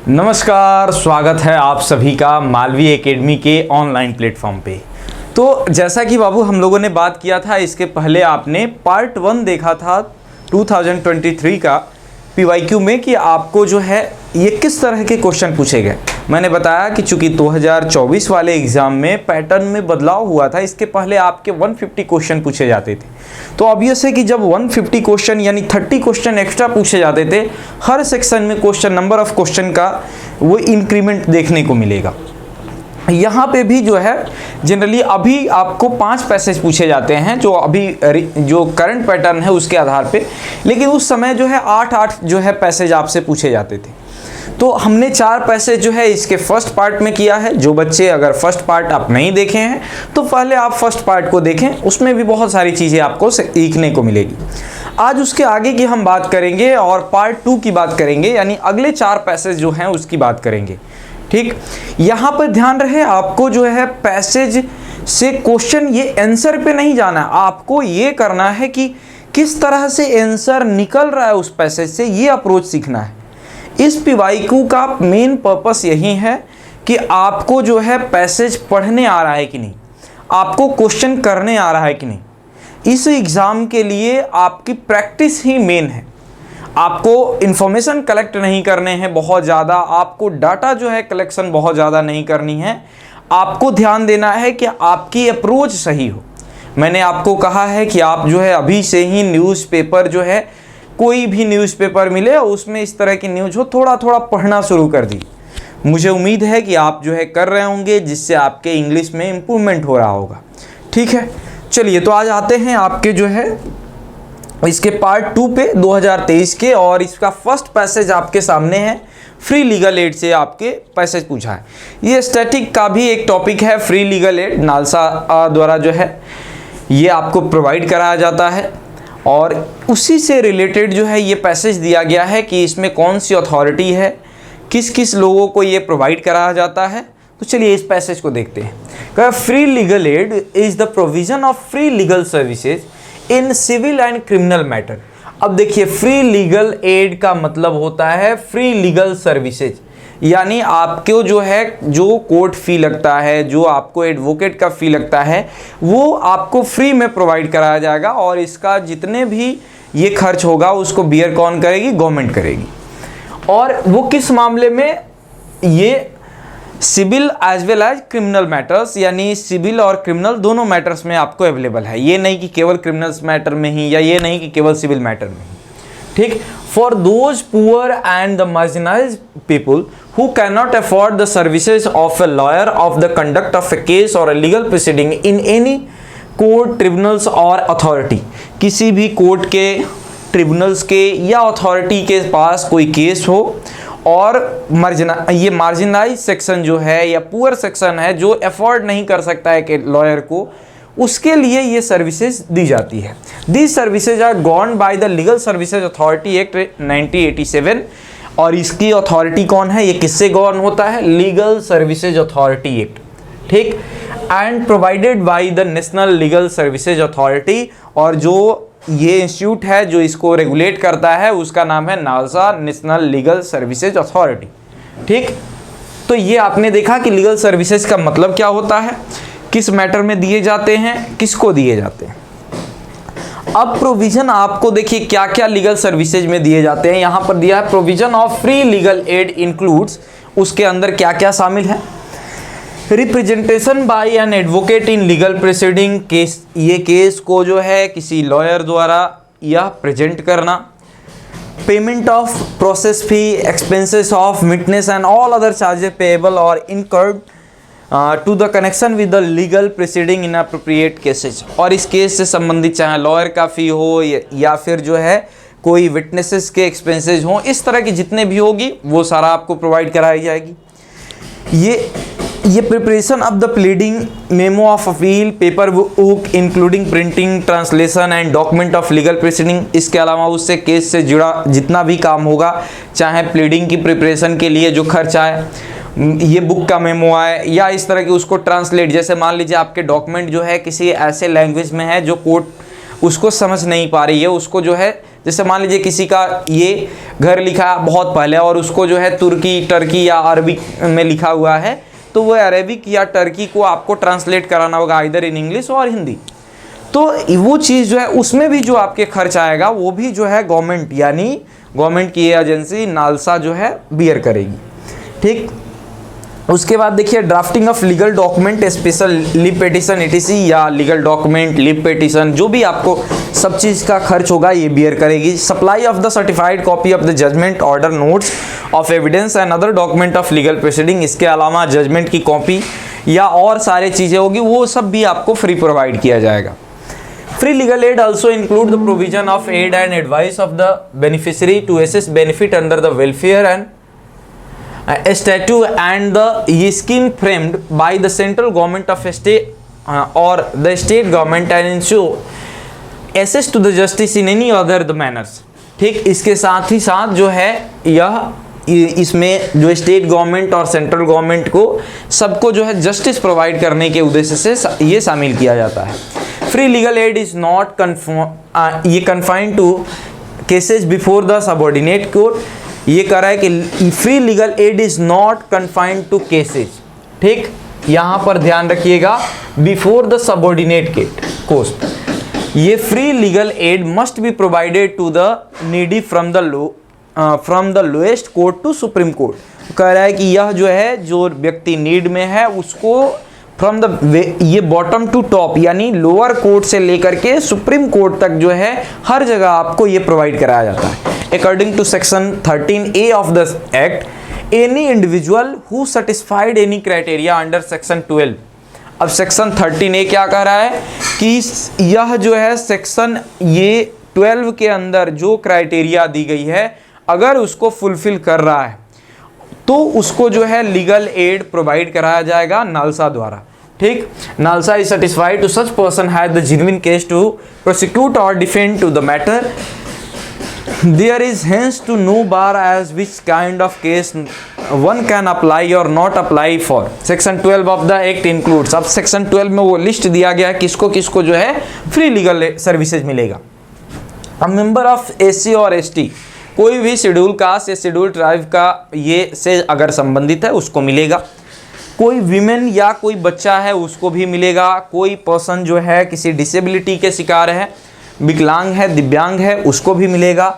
नमस्कार, स्वागत है आप सभी का मालवी एकेडमी के ऑनलाइन प्लेटफॉर्म पे। तो जैसा कि बाबू हम लोगों ने बात किया था, इसके पहले आपने पार्ट 1 देखा था 2023 का पीवाईक्यू में कि आपको जो है ये किस तरह के क्वेश्चन पूछे गए। मैंने बताया कि चूंकि 2024 वाले एग्ज़ाम में पैटर्न में बदलाव हुआ था, इसके पहले आपके 150 क्वेश्चन पूछे जाते थे। तो अब ये से कि जब 150 क्वेश्चन यानी 30 क्वेश्चन एक्स्ट्रा पूछे जाते थे, हर सेक्शन में क्वेश्चन नंबर ऑफ क्वेश्चन का वो इंक्रीमेंट देखने को मिलेगा। यहाँ पे भी जो है जनरली अभी आपको 5 पैसेज पूछे जाते हैं जो अभी जो करंट पैटर्न है उसके आधार पे, लेकिन उस समय जो है 8 जो है पैसेज आपसे पूछे जाते थे। तो हमने 4 पैसेज जो है इसके फर्स्ट पार्ट में किया है। जो बच्चे अगर फर्स्ट पार्ट आप नहीं देखे हैं तो पहले आप फर्स्ट पार्ट को देखें, उसमें भी बहुत सारी चीज़ें आपको सीखने को मिलेगी। आज उसके आगे की हम बात करेंगे और पार्ट 2 की बात करेंगे, यानी अगले 4 पैसेज जो हैं उसकी बात करेंगे। ठीक, यहाँ पर ध्यान रहे, आपको जो है पैसेज से क्वेश्चन ये आंसर पे नहीं जाना है, आपको ये करना है कि किस तरह से आंसर निकल रहा है उस पैसेज से, ये अप्रोच सीखना है। इस पीवाईक्यू का मेन पर्पस यही है कि आपको जो है पैसेज पढ़ने आ रहा है कि नहीं, आपको क्वेश्चन करने आ रहा है कि नहीं। इस एग्ज़ाम के लिए आपकी प्रैक्टिस ही मेन है। आपको इन्फॉर्मेशन कलेक्ट नहीं करने हैं बहुत ज़्यादा, आपको डाटा जो है कलेक्शन बहुत ज़्यादा नहीं करनी है। आपको ध्यान देना है कि आपकी अप्रोच सही हो। मैंने आपको कहा है कि आप जो है अभी से ही न्यूज़पेपर जो है, कोई भी न्यूज़पेपर मिले उसमें इस तरह की न्यूज़ हो, थोड़ा थोड़ा पढ़ना शुरू कर दी। मुझे उम्मीद है कि आप जो है कर रहे होंगे, जिससे आपके इंग्लिश में इम्प्रूवमेंट हो रहा होगा। ठीक है, चलिए तो आज आते हैं आपके जो है इसके पार्ट 2 पे 2023 के, और इसका फर्स्ट पैसेज आपके सामने है। फ्री लीगल एड से आपके पैसेज पूछा है। ये स्टैटिक का भी एक टॉपिक है। फ्री लीगल एड नालसा द्वारा जो है ये आपको प्रोवाइड कराया जाता है, और उसी से रिलेटेड जो है ये पैसेज दिया गया है कि इसमें कौन सी अथॉरिटी है, किस किस लोगों को ये प्रोवाइड कराया जाता है। तो चलिए इस पैसेज को देखते हैं। Free legal aid is the provision of free legal services in civil and criminal matter. अब देखिए, फ्री लीगल एड का मतलब होता है फ्री लीगल सर्विसेज, यानी आपको जो है जो कोर्ट फी लगता है, जो आपको एडवोकेट का फी लगता है, वो आपको फ्री में प्रोवाइड कराया जाएगा, और इसका जितने भी ये खर्च होगा उसको बियर कौन करेगी? गवर्नमेंट करेगी। और वो किस मामले में? ये civil as well as criminal matters, यानी सिविल और क्रिमिनल दोनों मैटर्स में आपको अवेलेबल है। ये नहीं कि केवल क्रिमिनल्स मैटर में ही, या ये नहीं कि केवल सिविल मैटर में ही। ठीक, for those poor and the marginalized people who cannot afford the services of a lawyer of the conduct of a case or a legal proceeding in any court, tribunals or authority। किसी भी court के, tribunals के या authority के पास कोई case हो, और ये मार्जिनाइज सेक्शन जो है या पुअर सेक्शन है जो अफोर्ड नहीं कर सकता है कि लॉयर को, उसके लिए ये सर्विसेज दी जाती है। These services are governed by the legal services authority act 1987, और इसकी अथॉरिटी कौन है? ये किससे गवर्न होता है? Legal services authority act. ठीक, and provided by the national legal services authority, और जो ये इंस्टीट्यूट है जो इसको रेगुलेट करता है उसका नाम है NALSA, national legal services authority. ठीक, तो ये आपने देखा कि लीगल सर्विसेज का मतलब क्या होता है, किस मैटर में दिए जाते हैं, किसको दिए जाते हैं। अब प्रोविजन आपको देखिए क्या क्या लीगल सर्विसेज में दिए जाते हैं। यहाँ पर दिया है provision of free legal aid includes, उसके अंदर क्या क्या शामिल है? Representation by an advocate in legal proceeding, case, ये केस को जो है किसी लॉयर द्वारा यह प्रेजेंट करना। Payment of process fee, expenses of witness and all other charges payable or incurred to the connection with the legal proceeding in appropriate cases, और इस केस से संबंधित चाहे लॉयर का फी हो या फिर जो है कोई विटनेसेस के एक्सपेंसेस हों, इस तरह की जितने भी होगी वो सारा आपको प्रोवाइड कराई जाएगी। ये preparation of the pleading, memo of appeal, paper book including printing, translation and document of legal proceeding. इसके अलावा उससे केस से जुड़ा जितना भी काम होगा, चाहे प्लीडिंग की प्रिपरेशन के लिए जो खर्च आए, ये बुक का मेमो आए, या इस तरह की उसको ट्रांसलेट, जैसे मान लीजिए आपके डॉक्यूमेंट जो है किसी ऐसे लैंग्वेज में है जो कोर्ट उसको समझ नहीं पा रही है, उसको जो है जैसे मान लीजिए किसी का ये घर लिखा बहुत पहले और उसको जो है तुर्की, टर्की या अरबिक में लिखा हुआ है, तो वो अरेबिक या टर्की को आपको ट्रांसलेट कराना होगा आइदर इन इंग्लिश और हिंदी। तो वो चीज़ जो है उसमें भी जो आपके खर्च आएगा वो भी जो है गवर्नमेंट, यानी गवर्नमेंट की एजेंसी नालसा जो है बियर करेगी। ठीक, उसके बाद देखिए drafting of legal document, special leave petition ETC या लीगल डॉक्यूमेंट, लीव पेटिशन, जो भी आपको सब चीज़ का खर्च होगा ये बियर करेगी। Supply of the certified copy of the judgment, order, notes of evidence and other document of legal proceeding, इसके अलावा जजमेंट की कॉपी या और सारी चीज़ें होगी वो सब भी आपको फ्री प्रोवाइड किया जाएगा। Free legal aid also include the provision of aid and advice of the beneficiary to assess benefit under the welfare and statute and the scheme framed by the central government of state or the state government and ensure access to the justice in any other the manners। ठीक, इसके साथ ही साथ जो है इसमें जो state government और central government को सबको जो है जस्टिस प्रोवाइड करने के उद्देश्य से ये शामिल किया जाता है। Free legal aid is not ये confined to cases before the subordinate court. ये कह रहा है कि free legal aid is not confined to cases. ठीक, यहाँ पर ध्यान रखिएगा, बिफोर द सबऑर्डिनेट कोर्ट। ये free legal aid must be provided to the needy from the lowest court to supreme court. कह रहा है कि यह जो है जो व्यक्ति नीड में है उसको फ्रॉम द ये बॉटम टू टॉप यानी लोअर कोर्ट से लेकर के सुप्रीम कोर्ट तक जो है हर जगह आपको ये प्रोवाइड कराया जाता है। According to section 13A of the act, any individual who satisfied any criteria under section 12। अब सेक्शन 13A क्या कह रहा है कि यह जो है सेक्शन ये 12 के अंदर जो क्राइटेरिया दी गई है अगर उसको फुलफिल कर रहा है तो उसको जो है लीगल एड प्रोवाइड कराया जाएगा नालसा द्वारा। ठीक, NALSA is satisfied to such person has the genuine case to prosecute or defend to the matter. There is hence to no bar as which kind of case one can apply or not apply for. Section 12 of the act includes. अब section 12 में वो list दिया गया है किसको किसको जो है फ्री लीगल सर्विसेज मिलेगा। अब मेंबर ऑफ SC और ST, कोई भी शेड्यूल कास्ट या शेड्यूल ट्राइब का ये से अगर संबंधित है उसको मिलेगा। कोई वीमेन या कोई बच्चा है उसको भी मिलेगा। कोई पर्सन जो है किसी डिसेबिलिटी के शिकार है, विकलांग है, दिव्यांग है, उसको भी मिलेगा।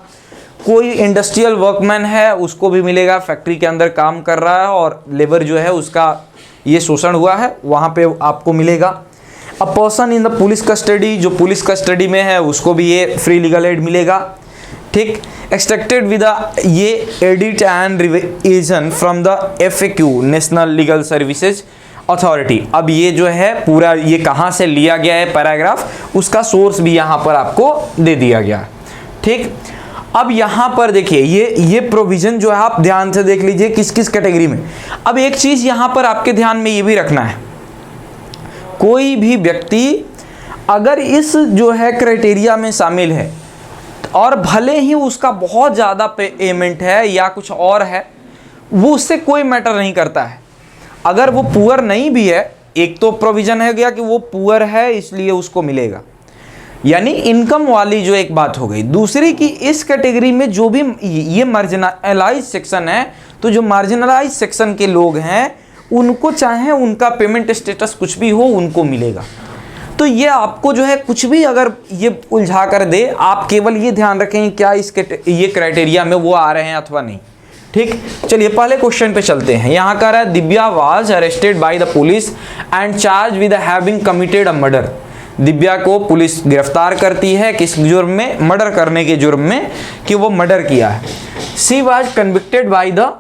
कोई इंडस्ट्रियल वर्कमैन है उसको भी मिलेगा, फैक्ट्री के अंदर काम कर रहा है और लेबर जो है उसका ये शोषण हुआ है वहाँ पे आपको मिलेगा। A person in the police custody, जो पुलिस कस्टडी में है उसको भी ये फ्री लीगल एड मिलेगा। ठीक, एक्सट्रैक्टेड विद ये edit and revision from the FAQ national legal services authority. अब ये जो है पूरा ये कहाँ से लिया गया है पैराग्राफ, उसका सोर्स भी यहाँ पर आपको दे दिया गया है। ठीक, अब यहाँ पर देखिए ये प्रोविजन जो है आप ध्यान से देख लीजिए किस किस कैटेगरी में। अब एक चीज़ यहाँ पर आपके ध्यान में ये भी रखना है, कोई भी व्यक्ति अगर इस जो है क्राइटेरिया में शामिल है और भले ही उसका बहुत ज़्यादा पेमेंट है या कुछ और है, वो उससे कोई मैटर नहीं करता है। अगर वो पुअर नहीं भी है, एक तो प्रोविज़न है गया कि वो पुअर है इसलिए उसको मिलेगा, यानी इनकम वाली जो एक बात हो गई। दूसरी कि इस कैटेगरी में जो भी ये मार्जिनलाइज सेक्शन है, तो जो मार्जिनलाइज सेक्शन के लोग हैं उनको चाहे उनका पेमेंट स्टेटस कुछ भी हो उनको मिलेगा। तो ये आपको जो है कुछ भी अगर ये उलझा कर दे, आप केवल ये ध्यान रखें क्या ये क्राइटेरिया में वो आ रहे हैं अथवा नहीं। ठीक, चलिए पहले क्वेश्चन पे चलते हैं। यहाँ कह रहा है Divya was arrested by the police and charge with having committed a murder. Divya को पुलिस गिरफ्तार करती है किस जुर्म में? मर्डर करने के जुर्म में, कि वो मर्डर किया है। She was convicted by the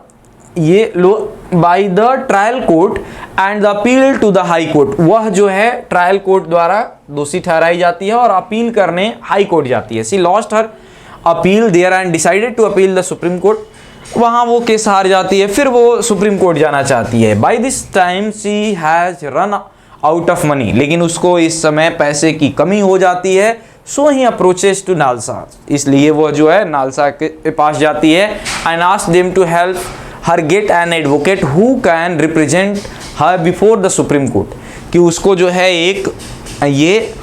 trial court and the appeal to the high court. वह जो है ट्रायल कोर्ट द्वारा दोषी ठहराई जाती है और अपील करने हाई कोर्ट जाती है। She lost her appeal there and decided to appeal the supreme court. वहाँ वो केस हार जाती है, फिर वो सुप्रीम कोर्ट जाना चाहती है। By this time she has run out of money, लेकिन उसको इस समय पैसे की कमी हो जाती है। So he approaches to NALSA, इसलिए वो जो है नालसा के पास जाती है। And ask them to help her get an advocate who can represent her before the supreme court, कि उसको जो है एक ये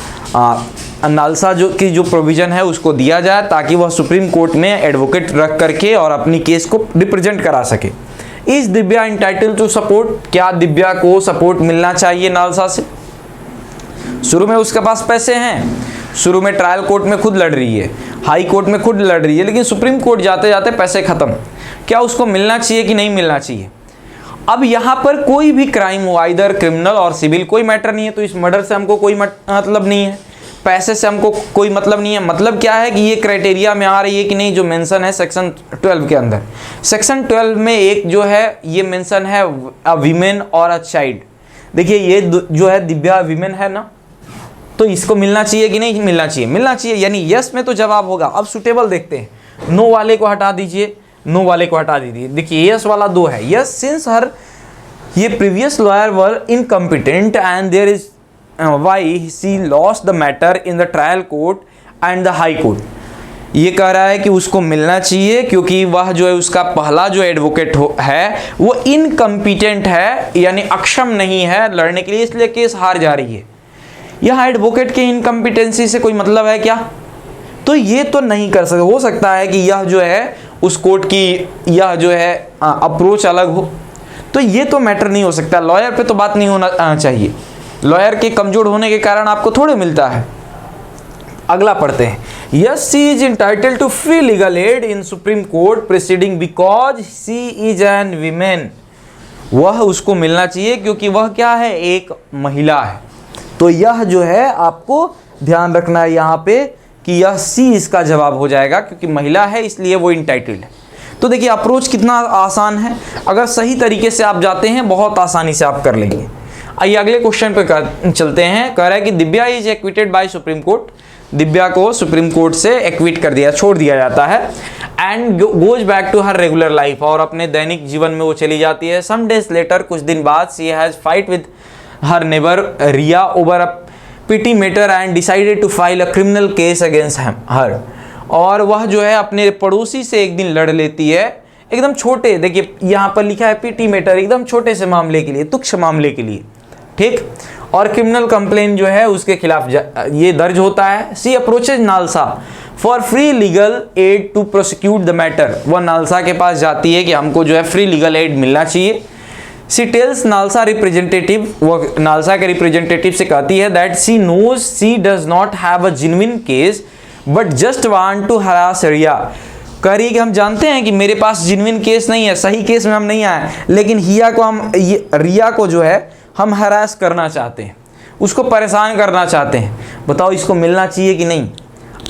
नालसा जो प्रोविज़न है उसको दिया जाए ताकि वह सुप्रीम कोर्ट में एडवोकेट रख करके और अपनी केस को रिप्रेजेंट करा सके। Is Divya entitle to support, क्या दिव्या को सपोर्ट मिलना चाहिए नालसा से? शुरू में उसके पास पैसे हैं, शुरू में ट्रायल कोर्ट में खुद लड़ रही है, हाई कोर्ट में खुद लड़ रही है, लेकिन सुप्रीम कोर्ट जाते जाते पैसे खत्म। क्या उसको मिलना चाहिए कि नहीं मिलना चाहिए? अब यहाँ पर कोई भी क्राइम हो, आइदर क्रिमिनल और सिविल, कोई मैटर नहीं है। तो इस मर्डर से हमको कोई मतलब नहीं है, पैसे से हमको कोई मतलब नहीं है। मतलब क्या है कि ये क्राइटेरिया में आ रही है कि नहीं, जो मेंशन है सेक्शन 12 के अंदर। सेक्शन 12 में एक जो है ये मेंशन है अ वीमेन और अ चाइल्ड। देखिए ये जो है दिव्या वीमेन है ना, तो इसको मिलना चाहिए कि नहीं मिलना चाहिए? मिलना चाहिए, यानी यस में तो जवाब होगा। अब सुटेबल देखते हैं, नो वाले को हटा दीजिए, नो वाले को हटा दीजिए। देखिए यस वाला 2 है, यस सिंस हर ये previous lawyer were incompetent and there is why she lost the matter in the trial court and the high court. ये कह रहा है कि उसको मिलना चाहिए क्योंकि वह जो है उसका पहला जो एडवोकेट है वो इनकम्पिटेंट है, यानी अक्षम नहीं है लड़ने के लिए, इसलिए केस हार जा रही है। यहाँ एडवोकेट के इनकम्पिटेंसी से कोई मतलब है क्या? तो ये तो नहीं कर सकते। हो सकता है कि यह जो है उस कोर्ट की यह जो है अप्रोच अलग हो, तो ये तो मैटर नहीं हो सकता। लॉयर पे तो बात नहीं होना चाहिए, लॉयर के कमजोर होने के कारण आपको थोड़े मिलता है। अगला पढ़ते हैं, yes she is entitled to free legal aid in supreme court proceeding because she is an women. वह उसको मिलना चाहिए क्योंकि वह क्या है, एक महिला है। तो यह जो है आपको ध्यान रखना है यहाँ पे कि यह सी इसका जवाब हो जाएगा, क्योंकि महिला है इसलिए वो इंटाइटल्ड है। तो देखिए अप्रोच कितना आसान है, अगर सही तरीके से आप जाते हैं बहुत आसानी से आप कर लेंगे। आइए अगले क्वेश्चन पे चलते हैं। कह रहा है कि Divya is acquitted by supreme court. Divya को सुप्रीम कोर्ट से एक्विट कर दिया, छोड़ दिया जाता है, and goes back to her regular life, और अपने दैनिक जीवन में वो चली जाती है। सम डेज लेटर, कुछ दिन बाद, she has fight with her neighbour Riya over a petty matter and decided to file a criminal case against her. और वह जो है अपने पड़ोसी से एक दिन लड़ लेती है, एकदम छोटे, देखिए यहाँ पर लिखा है पिटी मैटर, एकदम छोटे से मामले के लिए, तुच्छ मामले के लिए, ठीक। और क्रिमिनल कंप्लेन जो है उसके खिलाफ ये दर्ज होता है। She approaches NALSA for free legal aid to prosecute the matter. वह नालसा के पास जाती है कि हमको जो है फ्री लीगल एड मिलना चाहिए। सी टेल्स नालसा रिप्रेजेंटेटिव, वो नालसा के रिप्रेजेंटेटिव से कहती है that she knows she does not have a genuine case but just want to harass Riya. कह रही है कि हम जानते हैं कि मेरे पास जेन्युइन केस नहीं है, सही केस में हम नहीं आए, लेकिन रिया को जो है हम हरास करना चाहते हैं, उसको परेशान करना चाहते हैं। बताओ इसको मिलना चाहिए कि नहीं?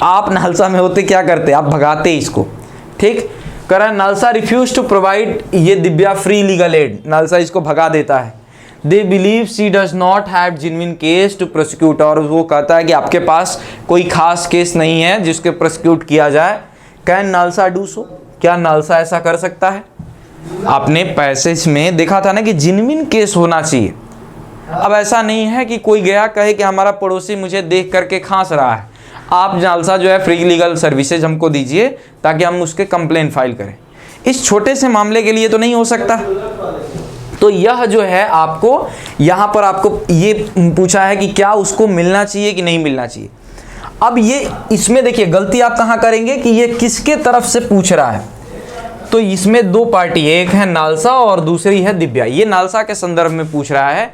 आप नालसा में होते क्या करते? आप भगाते इसको, ठीक। कह रहा है नालसा रिफ्यूज टू प्रोवाइड ये Divya free legal aid, NALSA इसको भगा देता है। They believe she does not have genuine case to prosecute, और वो कहता है कि आपके पास कोई खास केस नहीं है जिसके प्रोसिक्यूट किया जाए। कैन नालसा डू सो, क्या नालसा ऐसा कर सकता है? आपने पैसेज में देखा था ना कि जेन्युइन केस होना चाहिए। अब ऐसा नहीं है कि कोई गया कहे कि हमारा पड़ोसी मुझे देख करके खांस रहा है, आप नालसा जो है फ्री लीगल सर्विसेज हमको दीजिए ताकि हम उसके कंप्लेन फाइल करें। इस छोटे से मामले के लिए तो नहीं हो सकता। तो यह जो है आपको यहाँ पर आपको ये पूछा है कि क्या उसको मिलना चाहिए कि नहीं मिलना चाहिए। अब ये इसमें देखिए गलती आप कहाँ करेंगे कि ये किसके तरफ से पूछ रहा है। तो इसमें दो पार्टी है, एक है नालसा और दूसरी है दिव्या। ये नालसा के संदर्भ में पूछ रहा है,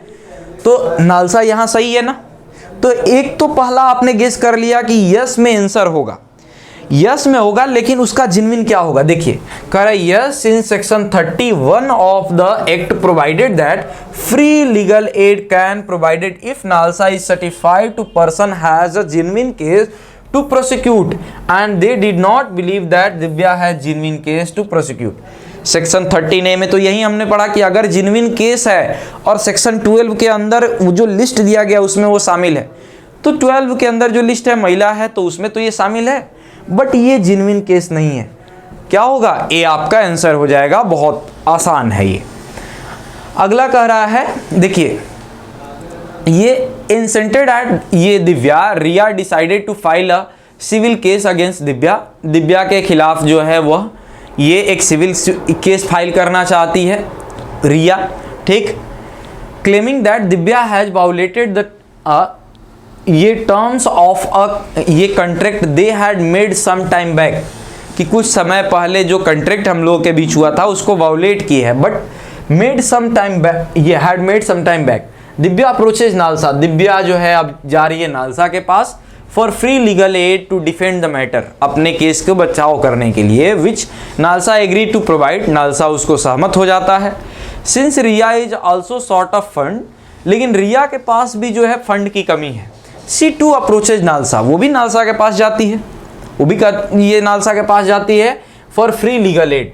तो नालसा यहाँ सही है ना। तो एक तो पहला आपने गेस कर लिया कि यस में आंसर होगा, यस में होगा, लेकिन उसका जेन्युइन क्या होगा? देखिए कह रहा है yes in section 31 of the act provided that free legal aid can provided if NALSA is certified to person has a genuine case to prosecute and they did not believe that Divya has genuine case to prosecute. Section 13A में तो यही हमने पढ़ा कि अगर genuine case है और section 12 के अंदर जो लिस्ट दिया गया उसमें वो शामिल है, तो 12 के अंदर जो लिस्ट है महिला है तो उसमें तो ये शामिल है, बट ये जेन्युइन केस नहीं है। क्या होगा? ए आपका आंसर हो जाएगा, बहुत आसान है ये। अगला कह रहा है, देखिए ये इंसेंटेड एट ये Divya Riya decided to file a civil case against Divya. Divya के खिलाफ जो है वह ये एक सिविल केस फाइल करना चाहती है रिया, ठीक। Claiming that Divya has violated the ये टर्म्स ऑफ ये contract they had made some time back, कि कुछ समय पहले जो कॉन्ट्रैक्ट हम लोगों के बीच हुआ था उसको वायोलेट की है, but made some time back, ये had made some time back. Divya approaches NALSA, Divya जो है अब जा रही है नालसा के पास for free legal aid to defend the matter, अपने केस को बचाव करने के लिए, which NALSA agree to provide, NALSA उसको सहमत हो जाता है। Since Riya is also sort of fund, लेकिन रिया के पास भी जो है फंड की कमी है। सी टू अप्रोचेज नालसा, वो भी नालसा के पास जाती है, वो भी ये नालसा के पास जाती है फॉर फ्री लीगल एड,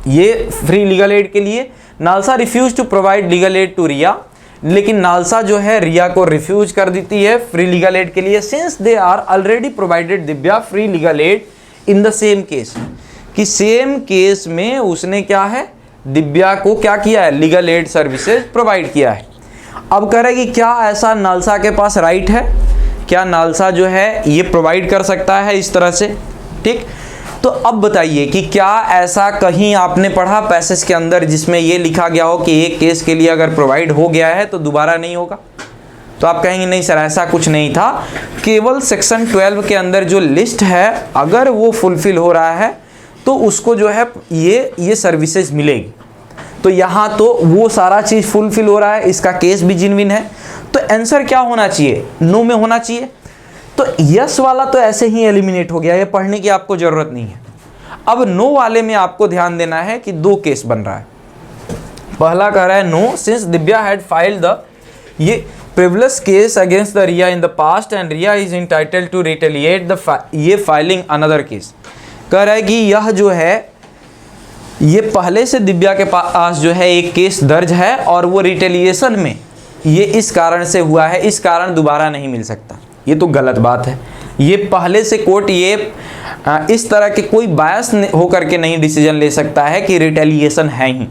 ये फ्री लीगल एड के लिए। NALSA refuse to provide legal aid to Riya, लेकिन नालसा जो है रिया को रिफ्यूज कर देती है फ्री लीगल एड के लिए, since they are already provided Divya free legal aid in the same case, कि सेम केस में उसने क्या है, दिव्या को क्या किया है, लीगल एड सर्विसेज प्रोवाइड किया है। अब कह रहे कि क्या ऐसा नालसा के पास राइट है, क्या नालसा जो है ये प्रोवाइड कर सकता है इस तरह से, ठीक। तो अब बताइए कि क्या ऐसा कहीं आपने पढ़ा पैसेज के अंदर जिसमें ये लिखा गया हो कि एक केस के लिए अगर प्रोवाइड हो गया है तो दोबारा नहीं होगा? तो आप कहेंगे नहीं सर ऐसा कुछ नहीं था, केवल सेक्शन 12 के अंदर जो लिस्ट है अगर वो फुलफिल हो रहा है तो उसको जो है ये सर्विसेज मिलेगी। तो यहाँ तो वो सारा चीज़ फुलफिल हो रहा है, इसका केस भी जेन्युइन है, तो आंसर क्या होना चाहिए, नो में होना चाहिए। तो यस वाला तो ऐसे ही एलिमिनेट हो गया, ये पढ़ने की आपको ज़रूरत नहीं है। अब नो वाले में आपको ध्यान देना है कि दो केस बन रहा है। पहला कह रहा है no since Divya had filed the ये privilege case against the Riya in the past and Riya is entitled to retaliate the ये फाइलिंग अनदर केस। कह रहा है कि यह जो है ये पहले से दिव्या के पास जो है एक केस दर्ज है और वो रिटेलिएशन में ये इस कारण से हुआ है, इस कारण दोबारा नहीं मिल सकता। ये तो गलत बात है, ये पहले से कोर्ट ये इस तरह के कोई बायस हो करके नहीं डिसीजन ले सकता है कि रिटेलिएशन है ही।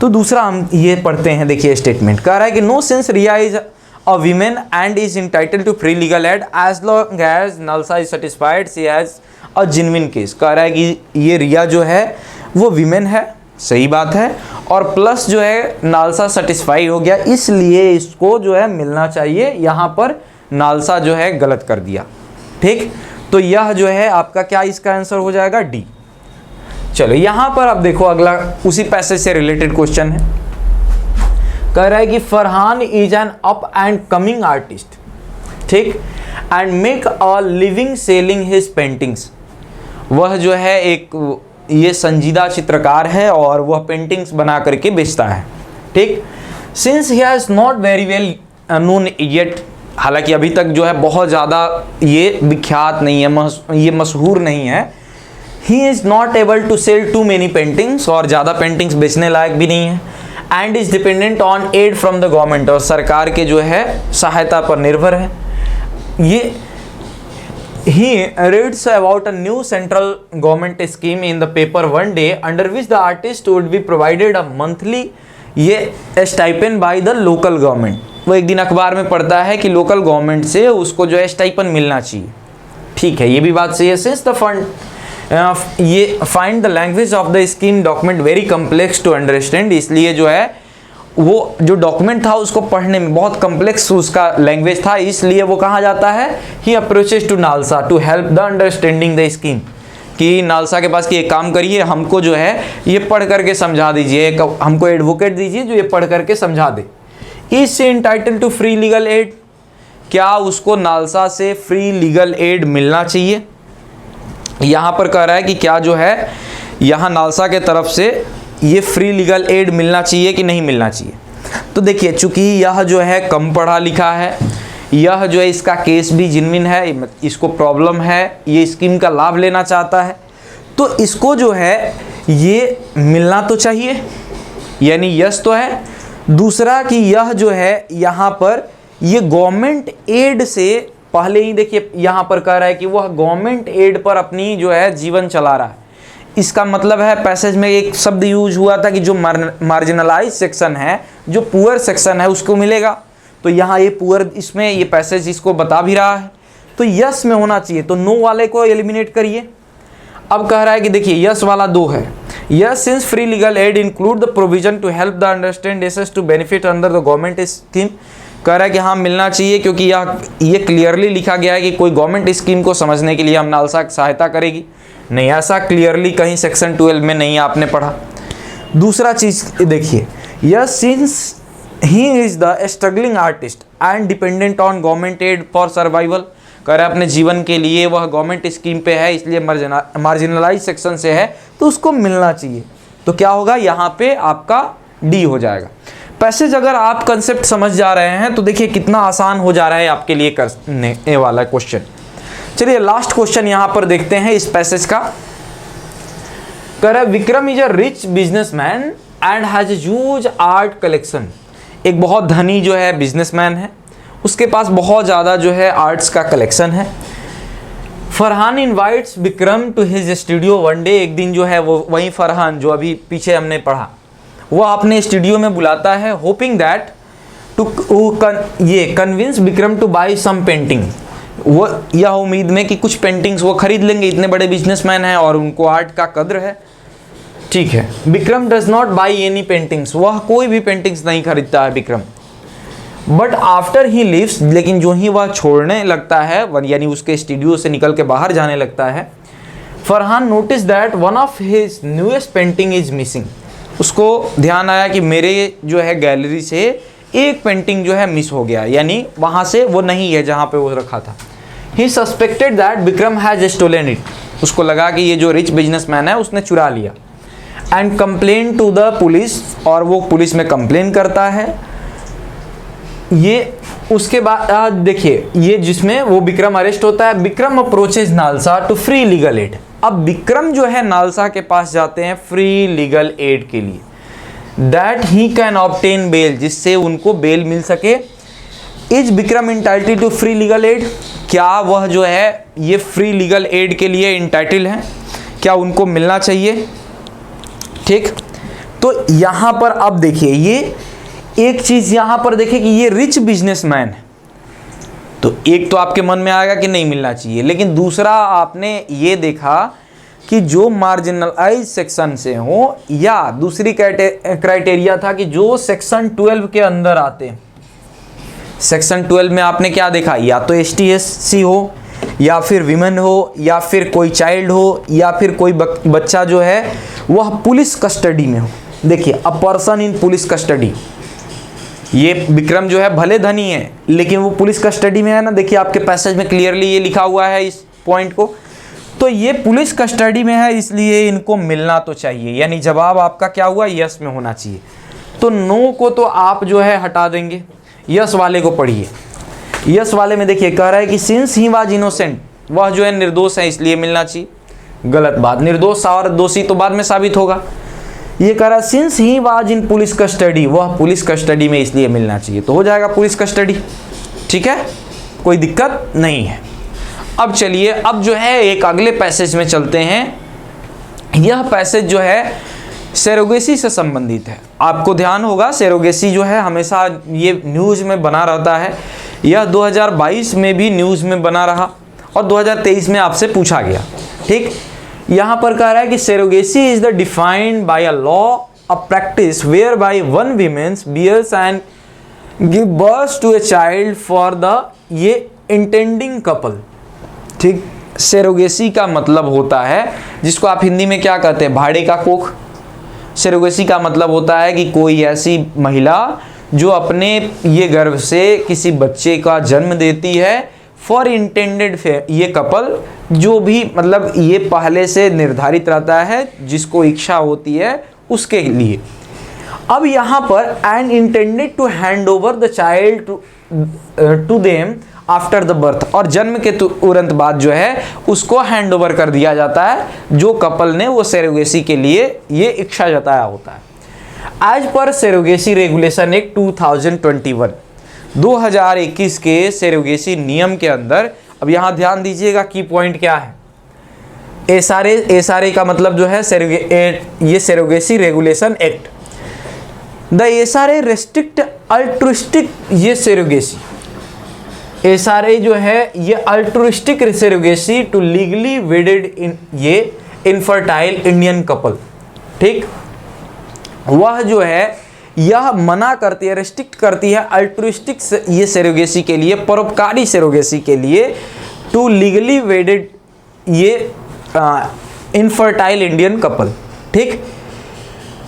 तो दूसरा हम ये पढ़ते हैं, देखिए स्टेटमेंट कह रहा है कि no since Riya is a women and is entitled to free legal aid as long as NALSA is satisfied she has a genuine case. कह रहा है कि ये रिया जो है वो वीमेन है, सही बात है, और प्लस जो है नालसा सेटिस्फाई हो गया, इसलिए इसको जो है मिलना चाहिए। यहाँ पर नालसा जो है गलत कर दिया, ठीक। तो यह जो है आपका क्या इसका आंसर हो जाएगा, डी। चलो यहाँ पर अब देखो अगला उसी पैसेज से रिलेटेड क्वेश्चन है। कह रहा है कि Farhan is an up and coming artist, ठीक, and make a living selling his paintings. वह जो है एक ये संजीदा चित्रकार है और वह पेंटिंग्स बना करके बेचता है, ठीक। Since he has not very well known yet, हालांकि अभी तक जो है बहुत ज़्यादा ये विख्यात नहीं है, ये मशहूर नहीं है। He is not able to sell too many paintings, और ज़्यादा पेंटिंग्स बेचने लायक भी नहीं है। And is dependent on aid from the government, और सरकार के जो है सहायता पर निर्भर है। ये he reads about a new central government scheme in the paper one day under which the artist would be provided a monthly ये stipend by the local government। वो एक दिन अखबार में पढ़ता है कि लोकल गवर्नमेंट से उसको जो है स्टाइपेंड मिलना चाहिए, ठीक है, ये भी बात सही है। सिंस द फंड ये find the language of the scheme document very complex to understand, इसलिए जो है वो जो डॉक्यूमेंट था उसको पढ़ने में बहुत कम्प्लेक्स उसका लैंग्वेज था, इसलिए वो कहाँ जाता है, he approaches to NALSA to help the understanding the scheme, कि नालसा के पास कि एक काम करिए हमको जो है ये पढ़ करके समझा दीजिए, हमको एडवोकेट दीजिए जो ये पढ़ करके समझा दे। Is she entitled to free legal aid, क्या उसको नालसा से फ्री लीगल एड मिलना चाहिए? यहाँ पर कह रहा है कि क्या जो है यहाँ नालसा के तरफ से ये फ्री लीगल एड मिलना चाहिए कि नहीं मिलना चाहिए। तो देखिए चूंकि यह जो है कम पढ़ा लिखा है, यह जो है इसका केस भी जेन्युइन है, इसको प्रॉब्लम है, ये स्कीम का लाभ लेना चाहता है, तो इसको जो है ये मिलना तो चाहिए, यानी यस तो है। दूसरा कि यह जो है यहाँ पर ये गवर्नमेंट एड से पहले ही देखिए यहाँ पर कह रहा है कि वह गवर्नमेंट एड पर अपनी जो है जीवन चला रहा है। इसका मतलब है पैसेज में एक शब्द यूज हुआ था कि जो मार्जिनलाइज सेक्शन है, जो पुअर सेक्शन है उसको मिलेगा, तो यहाँ ये पुअर इसमें ये पैसेज इसको बता भी रहा है, तो यस में होना चाहिए। तो नो वाले को एलिमिनेट करिए। अब कह रहा है कि देखिए यस वाला दो है, yes since free legal aid include the provision to help the understand access to benefit under the government scheme, कह रहा है कि हाँ मिलना चाहिए, क्योंकि ये क्लियरली लिखा गया है कि कोई गवर्नमेंट स्कीम को समझने के लिए हम नालसा सहायता करेगी। नहीं, ऐसा क्लियरली कहीं सेक्शन 12 में नहीं आपने पढ़ा। दूसरा चीज़ देखिए, yes since he is the struggling artist and dependent on government aid for survival. कह रहा है अपने जीवन के लिए वह गवर्नमेंट स्कीम पे है, इसलिए मार्जिनलाइज सेक्शन से है तो उसको मिलना चाहिए। तो क्या होगा, यहाँ पे आपका डी हो जाएगा। पैसेज अगर आप कंसेप्ट समझ जा रहे हैं तो देखिए कितना आसान हो जा रहा है आपके लिए करने वाला क्वेश्चन। चलिए लास्ट क्वेश्चन यहाँ पर देखते हैं इस पैसेज का। कह रहा है Vikram is a rich businessman and has a huge art collection. एक बहुत धनी जो है बिजनेसमैन है, उसके पास बहुत ज़्यादा जो है आर्ट्स का कलेक्शन है। Farhan invites Vikram to his studio one day. एक दिन जो है वो वही फरहान जो अभी पीछे हमने पढ़ा, वह अपने स्टूडियो में बुलाता है, hoping that to convince Vikram to buy some painting. वो यह उम्मीद में कि कुछ पेंटिंग्स वो खरीद लेंगे, इतने बड़े बिजनेसमैन हैं और उनको आर्ट का कद्र है। ठीक है, Vikram does not buy any paintings. वह कोई भी पेंटिंग्स नहीं खरीदता है Vikram. But after he leaves, लेकिन जो ही वह छोड़ने लगता है, यानी उसके स्टूडियो से निकल के बाहर जाने लगता है, Farhan notice that one of his newest painting is missing. उसको ध्यान आया कि मेरे जो है गैलरी से एक पेंटिंग जो है मिस हो गया, यानी वहाँ से वो नहीं है जहाँ पे वो रखा था। He suspected that Vikram has stolen it. उसको लगा कि ये जो रिच बिजनेसमैन है उसने चुरा लिया। And complain to the police, और वो पुलिस में कंप्लेन करता है। ये उसके बाद देखिए, ये जिसमें वो विक्रम अरेस्ट होता है। Vikram approaches NALSA to free legal aid. अब विक्रम जो है नालसा के पास जाते हैं फ्री लीगल एड के लिए, that he can obtain bail, जिससे उनको बेल मिल सके। Is Vikram entitled to free legal aid. क्या वह जो है ये फ्री लीगल एड के लिए इंटाइटल हैं, क्या उनको मिलना चाहिए? ठीक, तो यहाँ पर अब देखिए, ये एक चीज़ यहाँ पर देखिए कि ये रिच बिजनेसमैन है, तो एक तो आपके मन में आएगा कि नहीं मिलना चाहिए। लेकिन दूसरा आपने ये देखा कि जो मार्जिनलाइज सेक्शन से हो, या दूसरी क्राइटेरिया था कि जो सेक्शन 12 के अंदर आते हैं। सेक्शन 12 में आपने क्या देखा, या तो ST/SC हो, या फिर विमेन हो, या फिर कोई चाइल्ड हो, या फिर कोई बच्चा जो है वह पुलिस कस्टडी में हो। देखिए, a person in police custody. ये विक्रम जो है भले धनी है लेकिन वो पुलिस कस्टडी में है ना। देखिए आपके पैसेज में क्लियरली ये लिखा हुआ है इस पॉइंट को। तो ये पुलिस कस्टडी में है, इसलिए इनको मिलना तो चाहिए। यानी जवाब आपका क्या हुआ, यस में होना चाहिए। तो नो को तो आप जो है हटा देंगे, यस वाले को पढ़िए। यस वाले में देखिए कह रहा है कि सिंस ही वाज इनोसेंट, वह जो है निर्दोष है इसलिए मिलना चाहिए। गलत बात, निर्दोष और दोषी तो बाद में साबित होगा। ये कह रहा है since he was in police custody, वह पुलिस कस्टडी में इसलिए मिलना चाहिए, तो हो जाएगा पुलिस कस्टडी। ठीक है, कोई दिक्कत नहीं है। अब चलिए, अब जो है एक अगले पैसेज में चलते हैं। यह पैसेज जो है सेरोगेसी से संबंधित है। आपको ध्यान होगा सेरोगेसी जो है हमेशा ये न्यूज़ में बना रहता है। यह 2022 में भी न्यूज़ में बना रहा और 2023 में आपसे पूछा गया। ठीक, यहाँ पर कह रहा है कि surrogacy is the defined by a law a practice whereby one womens bears and give birth to a child for the ये इंटेंडिंग कपल। ठीक, सेरोगेसी का मतलब होता है, जिसको आप हिंदी में क्या कहते हैं, भाड़े का कोख। सेरोगेसी का मतलब होता है कि कोई ऐसी महिला जो अपने ये गर्भ से किसी बच्चे का जन्म देती है फॉर इंटेंडेड ये कपल, जो भी मतलब ये पहले से निर्धारित रहता है, जिसको इच्छा होती है उसके लिए। अब यहाँ पर and intended to hand over the child to them after the birth, और जन्म के तुरंत बाद जो है उसको हैंड ओवर कर दिया जाता है, जो कपल ने वो सेरोगेसी के लिए ये इच्छा जताया होता है। As per surrogacy regulation act 2021, 2021 के सेरोगेसी नियम के अंदर, अब यहाँ ध्यान दीजिएगा की पॉइंट क्या है। एसआरए का मतलब जो है ये surrogacy regulation act. The SRA restrict altruistic ये सेरोगेसी। एसआरए जो है ये altruistic surrogacy to legally wedded in ये इनफर्टाइल इंडियन कपल। ठीक, वह जो है यह मना करती है, रेस्ट्रिक्ट करती है अल्ट्रुइस्टिक ये सेरोगेसी के लिए, परोपकारी सेरोगेसी के लिए, टू लीगली वेडेड ये इनफर्टाइल इंडियन कपल। ठीक,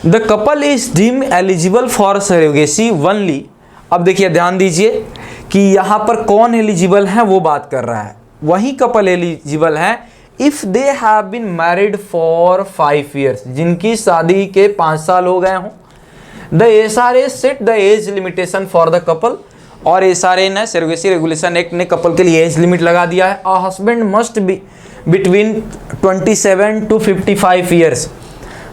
the couple is deem eligible for surrogacy only. अब देखिए ध्यान दीजिए कि यहाँ पर कौन एलिजिबल है वो बात कर रहा है, वही कपल एलिजिबल है if they have been married for 5 years, जिनकी शादी के 5 साल हो गए हों। The SRA set the age limitation for the couple, और SRA ने सेरोगेसी रेगुलेशन एक्ट ने कपल के लिए एज लिमिट लगा दिया है। A husband must be between 27 to 55 years,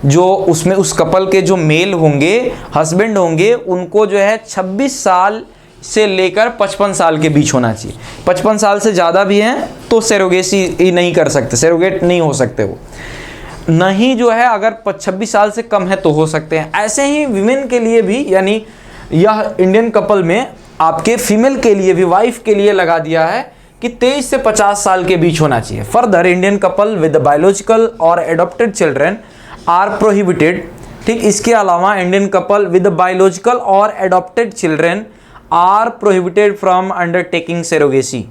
जो उसमें उस कपल के जो मेल होंगे, हस्बैंड होंगे, उनको जो है 26 साल से लेकर 55 साल के बीच होना चाहिए। 55 साल से ज़्यादा भी हैं तो सेरोगेसी ही नहीं कर सकते, सेरोगेट नहीं हो सकते वो, नहीं जो है अगर 26 साल से कम है तो हो सकते हैं। ऐसे ही विमेन के लिए भी, यानी यह इंडियन कपल में आपके फीमेल के लिए भी, वाइफ के लिए लगा दिया है कि 23 से 50 साल के बीच होना चाहिए। Further Indian couple with biological और एडॉप्टेड चिल्ड्रन आर प्रोहिबिटेड। ठीक, इसके अलावा इंडियन कपल विद बायोलॉजिकल और adopted children are prohibited from undertaking surrogacy.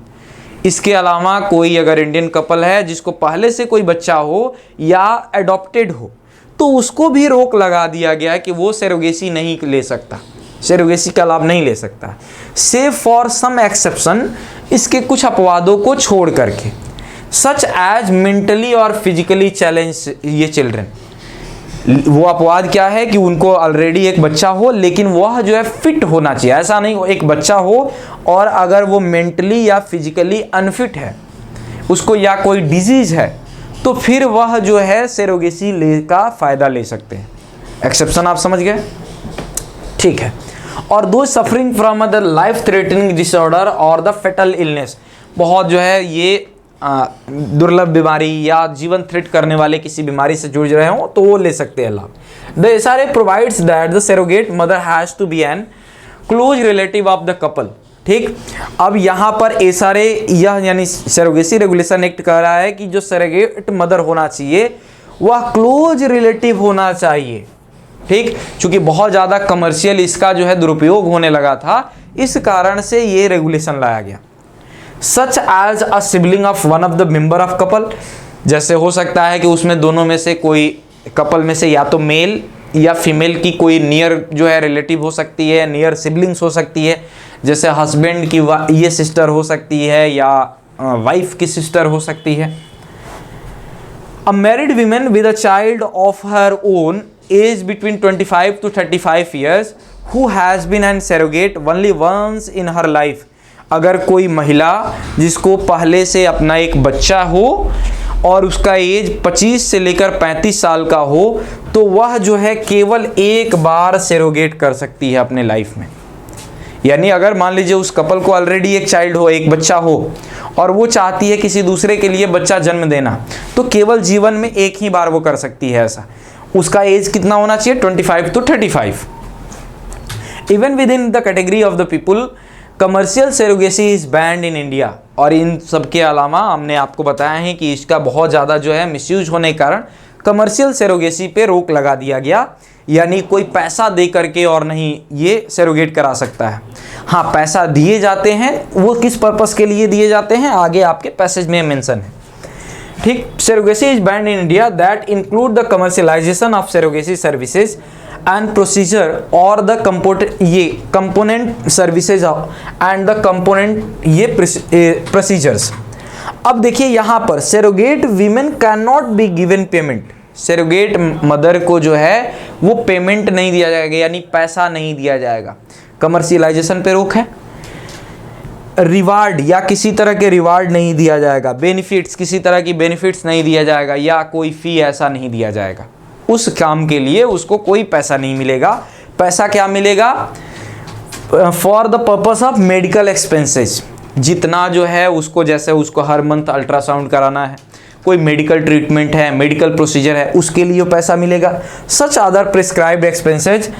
इसके अलावा कोई अगर इंडियन कपल है जिसको पहले से कोई बच्चा हो या एडॉप्टेड हो, तो उसको भी रोक लगा दिया गया है कि वो सेरोगेसी नहीं ले सकता, सेरोगेसी का लाभ नहीं ले सकता, सेव फॉर सम एक्सेप्शन, इसके कुछ अपवादों को छोड़ करके, सच एज मेंटली और फिजिकली चैलेंज ये चिल्ड्रन। वो अपवाद क्या है कि उनको ऑलरेडी एक बच्चा हो लेकिन वह जो है फिट होना चाहिए, ऐसा नहीं एक बच्चा हो और अगर वो मेंटली या फिजिकली अनफिट है, उसको या कोई डिजीज है, तो फिर वह जो है सेरोगेसी ले का फ़ायदा ले सकते हैं। एक्सेप्शन आप समझ गए, ठीक है। और दो suffering from the life threatening disorder और द फेटल इलनेस, बहुत जो है ये दुर्लभ बीमारी या जीवन थ्रेट करने वाले किसी बीमारी से जूझ रहे हो तो वो ले सकते हैं लाभ। The SRA provides that the surrogate mother has to be an close relative of the couple. ठीक, अब यहाँ पर SRA यह यानी सेरोगेसी रेगुलेशन एक्ट कह रहा है कि जो सेरोगेट मदर होना चाहिए वह क्लोज रिलेटिव होना चाहिए। ठीक, चूंकि बहुत ज़्यादा कमर्शियल इसका जो है दुरुपयोग होने लगा था, इस कारण से ये रेगुलेशन लाया गया। Such as a sibling of one of the member of couple, जैसे हो सकता है कि उसमें दोनों में से कोई कपल में से या तो मेल या फीमेल की कोई नियर जो है रिलेटिव हो सकती है, नियर सिबलिंग्स हो सकती है, जैसे हस्बैंड की ये सिस्टर हो सकती है या वाइफ की सिस्टर हो सकती है। A married women with a child of her own age between 25 to 35 years who has been an surrogate only once in her life, अगर कोई महिला जिसको पहले से अपना एक बच्चा हो और उसका एज 25 से लेकर 35 साल का हो, तो वह जो है केवल एक बार सेरोगेट कर सकती है अपने लाइफ में। यानी अगर मान लीजिए उस कपल को ऑलरेडी एक चाइल्ड हो, एक बच्चा हो, और वो चाहती है किसी दूसरे के लिए बच्चा जन्म देना, तो केवल जीवन में एक ही बार वो कर सकती है ऐसा। उसका एज कितना होना चाहिए? 25 to 35। Even with in the category of the people commercial surrogacy is banned in India. और इन सब के अलावा हमने आपको बताया है कि इसका बहुत ज़्यादा जो है मिसयूज होने के कारण कमर्शियल सेरोगेसी पे रोक लगा दिया गया, यानी कोई पैसा दे करके और नहीं ये सेरोगेट करा सकता है। हाँ, पैसा दिए जाते हैं, वो किस पर्पस के लिए दिए जाते हैं आगे आपके पैसेज में मेंशन है। ठीक, surrogacy is banned in India that include the commercialization of surrogacy services and procedure or the component services and the component ये प्रोसीजर्स। अब देखिए यहाँ पर surrogate women can not be given payment, surrogate mother को जो है वो payment नहीं दिया जाएगा, यानी पैसा नहीं दिया जाएगा। कमर्शियलाइजेशन पे रोक है। रिवार्ड या किसी तरह के रिवार्ड नहीं दिया जाएगा, बेनिफिट्स किसी तरह की बेनिफिट्स नहीं दिया जाएगा, या कोई फ़ी ऐसा नहीं दिया जाएगा। उस काम के लिए उसको कोई पैसा नहीं मिलेगा। पैसा क्या मिलेगा? For the purpose of medical expenses, जितना जो है उसको, जैसे उसको हर मंथ अल्ट्रासाउंड कराना है, कोई मेडिकल ट्रीटमेंट है, मेडिकल प्रोसीजर है, उसके लिए पैसा मिलेगा। सच अदर प्रिस्क्राइब्ड एक्सपेंसेज,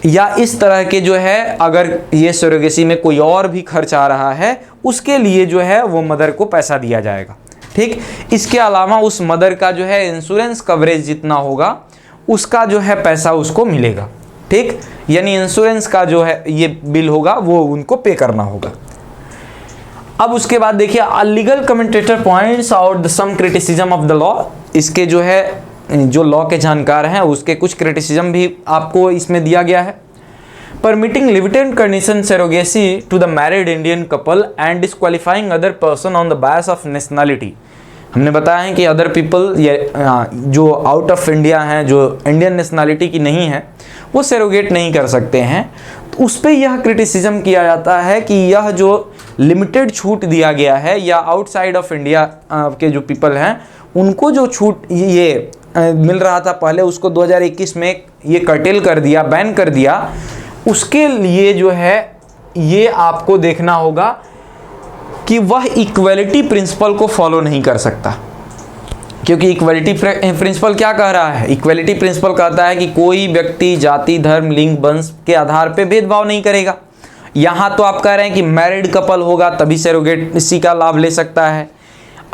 या इस तरह के जो है अगर ये सेरोगेसी में कोई और भी खर्च आ रहा है उसके लिए जो है वो मदर को पैसा दिया जाएगा। ठीक, इसके अलावा उस मदर का जो है इंश्योरेंस कवरेज जितना होगा उसका जो है पैसा उसको मिलेगा। ठीक, यानी इंश्योरेंस का जो है ये बिल होगा वो उनको पे करना होगा। अब उसके बाद देखिए, a legal commentator points out the some criticism of the law. इसके जो है जो लॉ के जानकार हैं उसके कुछ क्रिटिसिज्म भी आपको इसमें दिया गया है। Permitting limited condition surrogacy to the married Indian couple and disqualifying other person on the base of nationality. हमने बताया है कि अदर पीपल जो आउट ऑफ इंडिया हैं, जो इंडियन नेशनलिटी की नहीं है, वो सरोगेट नहीं कर सकते हैं। तो उस पर यह क्रिटिसिज्म किया जाता है कि यह जो लिमिटेड छूट दिया गया है या आउटसाइड ऑफ इंडिया के जो पीपल हैं उनको जो छूट ये मिल रहा था पहले, उसको 2021 में ये कर्टेल कर दिया, बैन कर दिया। उसके लिए जो है ये आपको देखना होगा कि वह इक्वलिटी प्रिंसिपल को फॉलो नहीं कर सकता, क्योंकि इक्वलिटी प्रिंसिपल क्या कह रहा है? इक्वलिटी प्रिंसिपल कहता है कि कोई व्यक्ति जाति, धर्म, लिंग, वंश के आधार पे भेदभाव नहीं करेगा। यहाँ तो आप कह रहे हैं कि मैरिड कपल होगा तभी सरोगेसी का लाभ ले सकता है,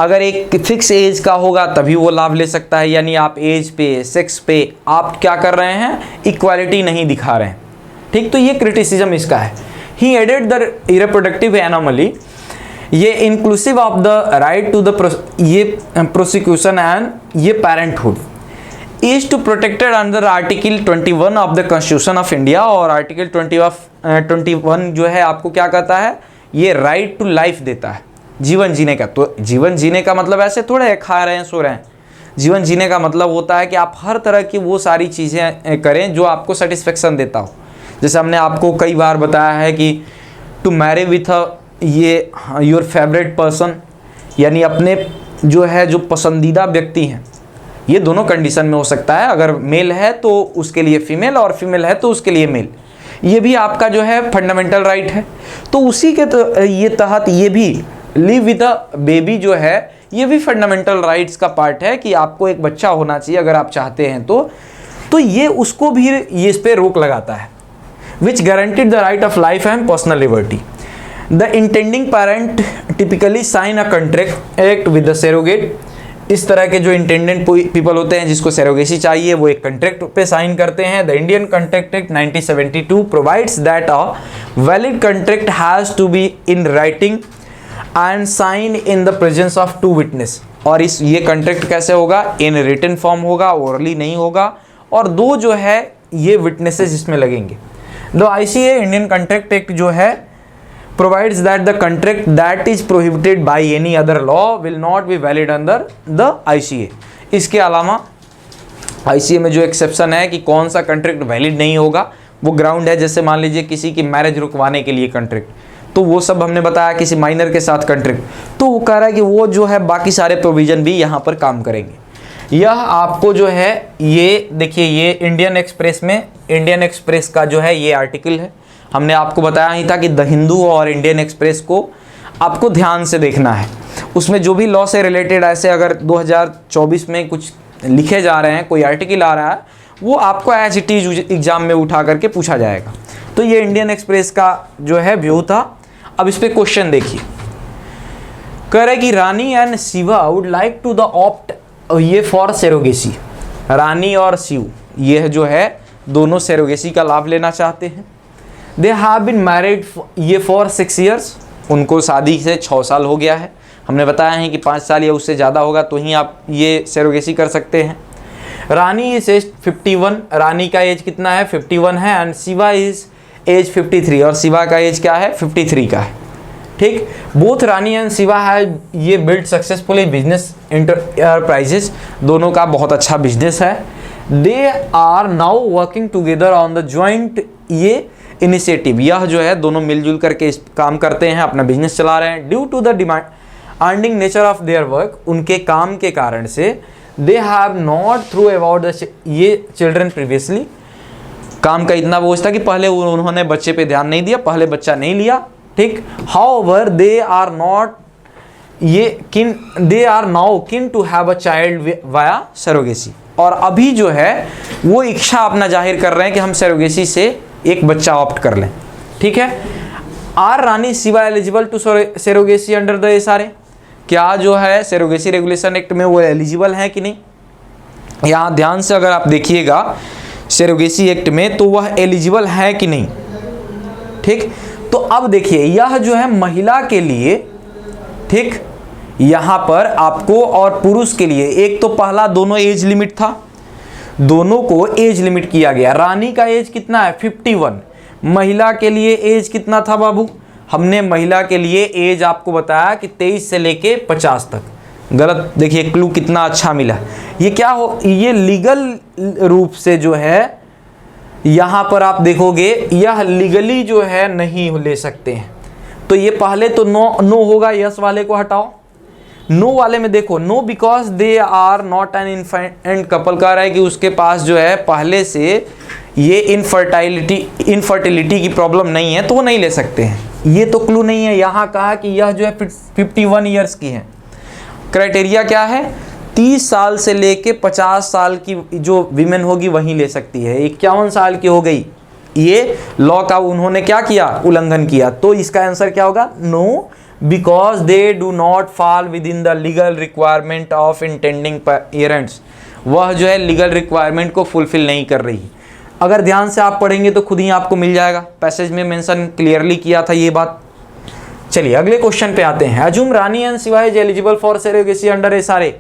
अगर एक फिक्स एज का होगा तभी वो लाभ ले सकता है, यानी आप एज पे, सेक्स पे आप क्या कर रहे हैं? इक्वालिटी नहीं दिखा रहे हैं। ठीक, तो ये क्रिटिसिज्म इसका है। He added the reproductive anomaly, ये inclusive of the right to the ये प्रोसिक्यूशन एंड ये parenthood is to protected under article 21 of the constitution of India. और आर्टिकल 21 जो है आपको क्या कहता है? ये राइट टू लाइफ देता है, जीवन जीने का। तो जीवन जीने का मतलब ऐसे थोड़े खा रहे हैं सो रहे हैं। जीवन जीने का मतलब होता है कि आप हर तरह की वो सारी चीज़ें करें जो आपको सेटिस्फेक्शन देता हो। जैसे हमने आपको कई बार बताया है कि टू मैरी विथ ये योर फेवरेट पर्सन, यानी अपने जो है जो पसंदीदा व्यक्ति हैं, ये दोनों कंडीशन में हो सकता है। अगर मेल है तो उसके लिए फीमेल और फीमेल है तो उसके लिए मेल, ये भी आपका जो है फंडामेंटल राइट है। तो उसी के ये तहत ये भी लिव विद अ बेबी जो है ये भी फंडामेंटल राइट्स का पार्ट है कि आपको एक बच्चा होना चाहिए अगर आप चाहते हैं तो ये उसको भी ये इस पर रोक लगाता है। Which guaranteed the right of life and personal liberty. The intending parent typically sign a contract act with the surrogate. इस तरह के जो इंटेंडेंट पीपल होते हैं जिसको सरोगेसी चाहिए वो एक कॉन्ट्रैक्ट पे साइन करते हैं। The Indian contract act 1972 provides that a valid contract has to be in writing and sign in the presence of two witness. और इस ये कॉन्ट्रैक्ट कैसे होगा? इन रिटन फॉर्म होगा, ओरली नहीं होगा, और दो जो है ये विटनेसेस इसमें लगेंगे। The ICA Indian contract act जो है provides that the contract that is prohibited by any other law will not be valid under the ICA। इसके अलावा ICA में जो एक्सेप्शन है कि कौन सा कॉन्ट्रैक्ट वैलिड नहीं होगा, वो ग्राउंड है। जैसे मान लीजिए किसी की मैरिज रुकवाने के लिए कॉन्ट्रैक्ट, तो वो सब हमने बताया। किसी माइनर के साथ कॉन्ट्रैक्ट, तो वो कह रहा है कि वो जो है बाकी सारे प्रोविजन भी यहाँ पर काम करेंगे। यह आपको जो है ये देखिए, ये इंडियन एक्सप्रेस में, इंडियन एक्सप्रेस का जो है ये आर्टिकल है। हमने आपको बताया ही था कि द हिंदू और इंडियन एक्सप्रेस को आपको ध्यान से देखना है। उसमें जो भी लॉ से रिलेटेड ऐसे अगर 2024 में कुछ लिखे जा रहे हैं, कोई आर्टिकल आ रहा है, वो आपको एज इट इज एग्जाम में उठा करके पूछा जाएगा। तो ये इंडियन एक्सप्रेस का जो है व्यू था। अब इस पे क्वेश्चन देखिए, कह रहे कि Rani and Shiva would like to the opt ये फॉर सरोगेसी। रानी और शिव ये जो है दोनों सरोगेसी का लाभ लेना चाहते हैं। दे हैव बीन मैरिड ये फॉर 6 years, उनको शादी से 6 साल हो गया है। हमने बताया है कि 5 साल या उससे ज़्यादा होगा तो ही आप ये सरोगेसी कर सकते हैं। रानी इज एज 51, रानी का एज कितना है? 51 है। एंड शिवा इज एज 53, और शिवा का एज क्या है? 53 का है। ठीक, both Rani and Shiva have ये बिल्ड सक्सेसफुली बिजनेस एंटरप्राइजेस, दोनों का बहुत अच्छा बिजनेस है। They are now working together on the joint ये इनिशिएटिव, यह जो है दोनों मिलजुल करके इस काम करते हैं, अपना बिजनेस चला रहे हैं। Due to the demanding nature of their work, उनके काम के कारण से they have not through about the ये चिल्ड्रन प्रीवियसली, काम का इतना बोझ था कि पहले उन्होंने बच्चे पे ध्यान नहीं दिया, पहले बच्चा नहीं लिया। ठीक, हाउएवर दे आर नॉट ये keen, they are now keen to have a child via surrogacy, और अभी जो है वो इच्छा अपना जाहिर कर रहे हैं कि हम सरोगेसी से एक बच्चा ऑप्ट कर लें। ठीक है, are Rani Shiva eligible to surrogacy under the SRA, क्या जो है सरोगेसी रेगुलेशन एक्ट में वो एलिजिबल है कि नहीं? यहाँ ध्यान से अगर आप देखिएगा, सरोगेसी एक्ट में, तो वह एलिजिबल है कि नहीं। ठीक, तो अब देखिए यह जो है महिला के लिए, ठीक, यहाँ पर आपको और पुरुष के लिए, एक तो पहला दोनों एज लिमिट था, दोनों को एज लिमिट किया गया। रानी का एज कितना है 51, महिला के लिए एज कितना था बाबू, हमने महिला के लिए एज आपको बताया कि 23 से लेके 50 तक। गलत, देखिए क्लू कितना अच्छा मिला। ये क्या हो, ये लीगल रूप से जो है यहाँ पर आप देखोगे यह लीगली जो है नहीं ले सकते हैं। तो ये पहले तो नो होगा, यस वाले को हटाओ। नो वाले में देखो, no because they are not an infant couple, कह रहा है कि उसके पास जो है पहले से ये इनफर्टिलिटी की प्रॉब्लम नहीं है, तो वो नहीं ले सकते हैं। ये तो क्लू नहीं है। यहाँ कहा कि यह जो है 51 ईयर्स की है। क्राइटेरिया क्या है, 30 साल से लेके 50 साल की जो वीमेन होगी वही ले सकती है। 51 साल की हो गई, ये लॉ का उन्होंने क्या किया, उल्लंघन किया। तो इसका आंसर क्या होगा, no, because they do not fall within the legal requirement of intending parents. वह जो है लीगल रिक्वायरमेंट को फुलफिल नहीं कर रही। अगर ध्यान से आप पढ़ेंगे तो खुद ही आपको मिल जाएगा, पैसेज में मेंशन क्लियरली किया था ये बात। चलिए अगले क्वेश्चन पे आते हैं। Assume Rani and Shiva is eligible for surrogacy under SRA.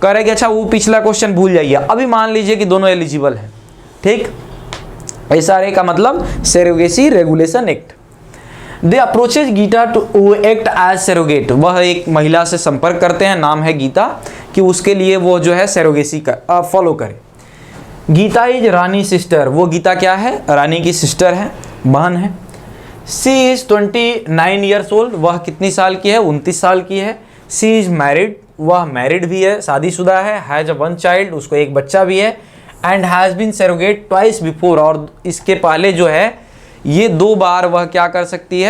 कह रहे कि अच्छा वो पिछला क्वेश्चन भूल जाइए, अभी मान लीजिए कि दोनों एलिजिबल हैं। ठीक, एसआरए का मतलब surrogacy regulation act. They approaches Geeta to act as surrogate. वह एक महिला से संपर्क करते हैं, नाम है गीता, कि उसके लिए वो जो है सरोगेसी का फॉलो करे। Geeta is Rani sister. वो गीता क्या है, रानी की सिस्टर है, बहन है। She is 29 years old. वह कितनी साल की है, 29 साल की है। She is married. वह मैरिड भी है, शादीशुदा है। Has a 1 child. उसको एक बच्चा भी है। And has been surrogate twice before. और इसके पहले जो है ये 2 बार वह क्या कर सकी